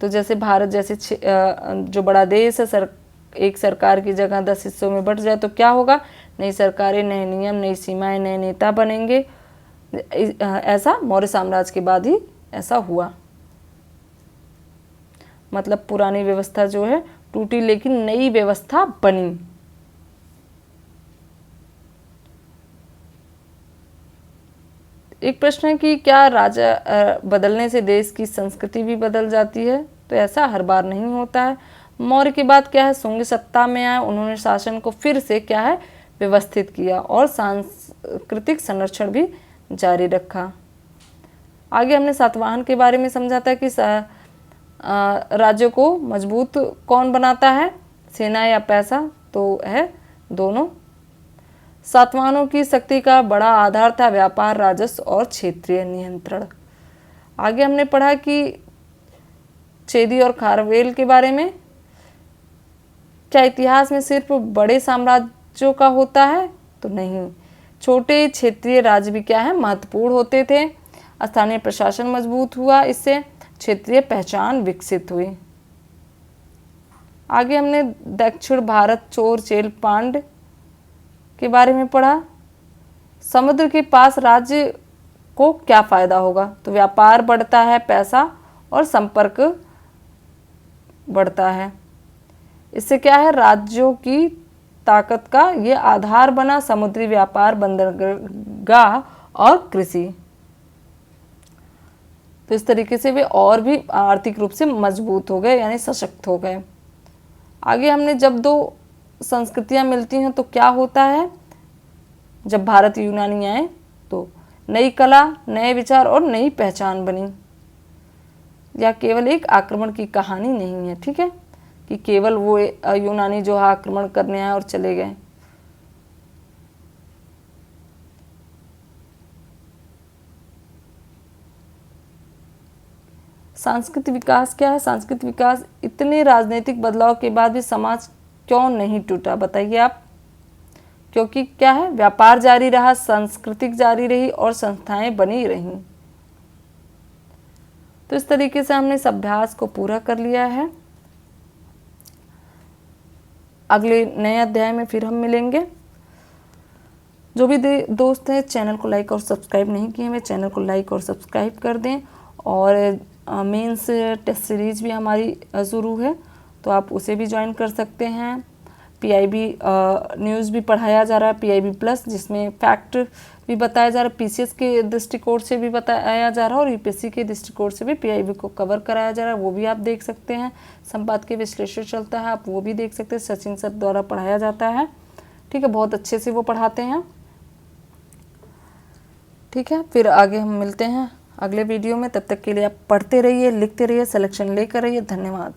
तो जैसे भारत जैसे जो बड़ा देश है, एक सरकार की जगह 10 हिस्सों में बंट जाए तो क्या होगा, नई सरकारें, नए नियम, नई सीमाएं, नए नेता बनेंगे। ऐसा मौर्य साम्राज्य के बाद ही ऐसा हुआ। मतलब पुरानी व्यवस्था जो है टूटी लेकिन नई व्यवस्था बनी। एक प्रश्न है कि क्या राजा बदलने से देश की संस्कृति भी बदल जाती है? तो ऐसा हर बार नहीं होता है। मौर्य के बाद क्या है, शुंग सत्ता में आए, उन्होंने शासन को फिर से क्या है व्यवस्थित किया और सांस्कृतिक संरक्षण भी जारी रखा। आगे हमने सातवाहन के बारे में समझा था कि राज्यों को मजबूत कौन बनाता है, सेना या पैसा? तो है दोनों। सातवाहनों की शक्ति का बड़ा आधार था व्यापार, राजस्व और क्षेत्रीय नियंत्रण। आगे हमने पढ़ा कि चेदी और खारवेल के बारे में। क्या इतिहास में सिर्फ बड़े साम्राज्यों का होता है? तो नहीं, छोटे क्षेत्रीय राज्य भी क्या है महत्वपूर्ण होते थे। स्थानीय प्रशासन मजबूत हुआ, इससे क्षेत्रीय पहचान विकसित हुई। आगे हमने दक्षिण भारत चोर चेल पांड के बारे में पढ़ा। समुद्र के पास राज्य को क्या फायदा होगा? तो व्यापार बढ़ता है, पैसा और संपर्क बढ़ता है। इससे क्या है राज्यों की ताकत का ये आधार बना, समुद्री व्यापार, बंदरगाह और कृषि। तो इस तरीके से वे और भी आर्थिक रूप से मजबूत हो गए, यानी सशक्त हो गए। आगे हमने जब दो संस्कृतियां मिलती हैं तो क्या होता है? जब भारत यूनानी आए तो नई कला, नए विचार और नई पहचान बनी। यह केवल एक आक्रमण की कहानी नहीं है, ठीक है, कि केवल वो यूनानी जो आक्रमण करने आए और चले गए। सांस्कृतिक विकास क्या है? सांस्कृतिक विकास, इतने राजनीतिक बदलाव के बाद भी समाज क्यों नहीं टूटा? बताइए आप। क्योंकि क्या है व्यापार जारी रहा, सांस्कृतिक जारी रही और संस्थाएं बनी रहीं। तो इस तरीके से हमने इस अभ्यास को पूरा कर लिया है। अगले नए अध्याय में फिर हम मिलेंगे। जो भी दोस्त हैं चैनल को लाइक और सब्सक्राइब नहीं किए वे चैनल को लाइक और सब्सक्राइब कर दें। और मेंस टेस्ट सीरीज भी हमारी शुरू है, तो आप उसे भी ज्वाइन कर सकते हैं। पीआईबी न्यूज़ भी पढ़ाया जा रहा है, पीआईबी प्लस, जिसमें फैक्ट भी बताया जा रहा है, पीसीएस के दृष्टिकोण से भी बताया जा रहा है और यूपीएससी के दृष्टिकोण से भी पीआईबी को कवर कराया जा रहा है, वो भी आप देख सकते हैं। संपादकीय विश्लेषण चलता है, आप वो भी देख सकते हैं, सचिन सर द्वारा पढ़ाया जाता है, ठीक है, बहुत अच्छे से वो पढ़ाते हैं, ठीक है। फिर आगे हम मिलते हैं अगले वीडियो में, तब तक के लिए आप पढ़ते रहिए, लिखते रहिए, सिलेक्शन लेकर रहिए। धन्यवाद।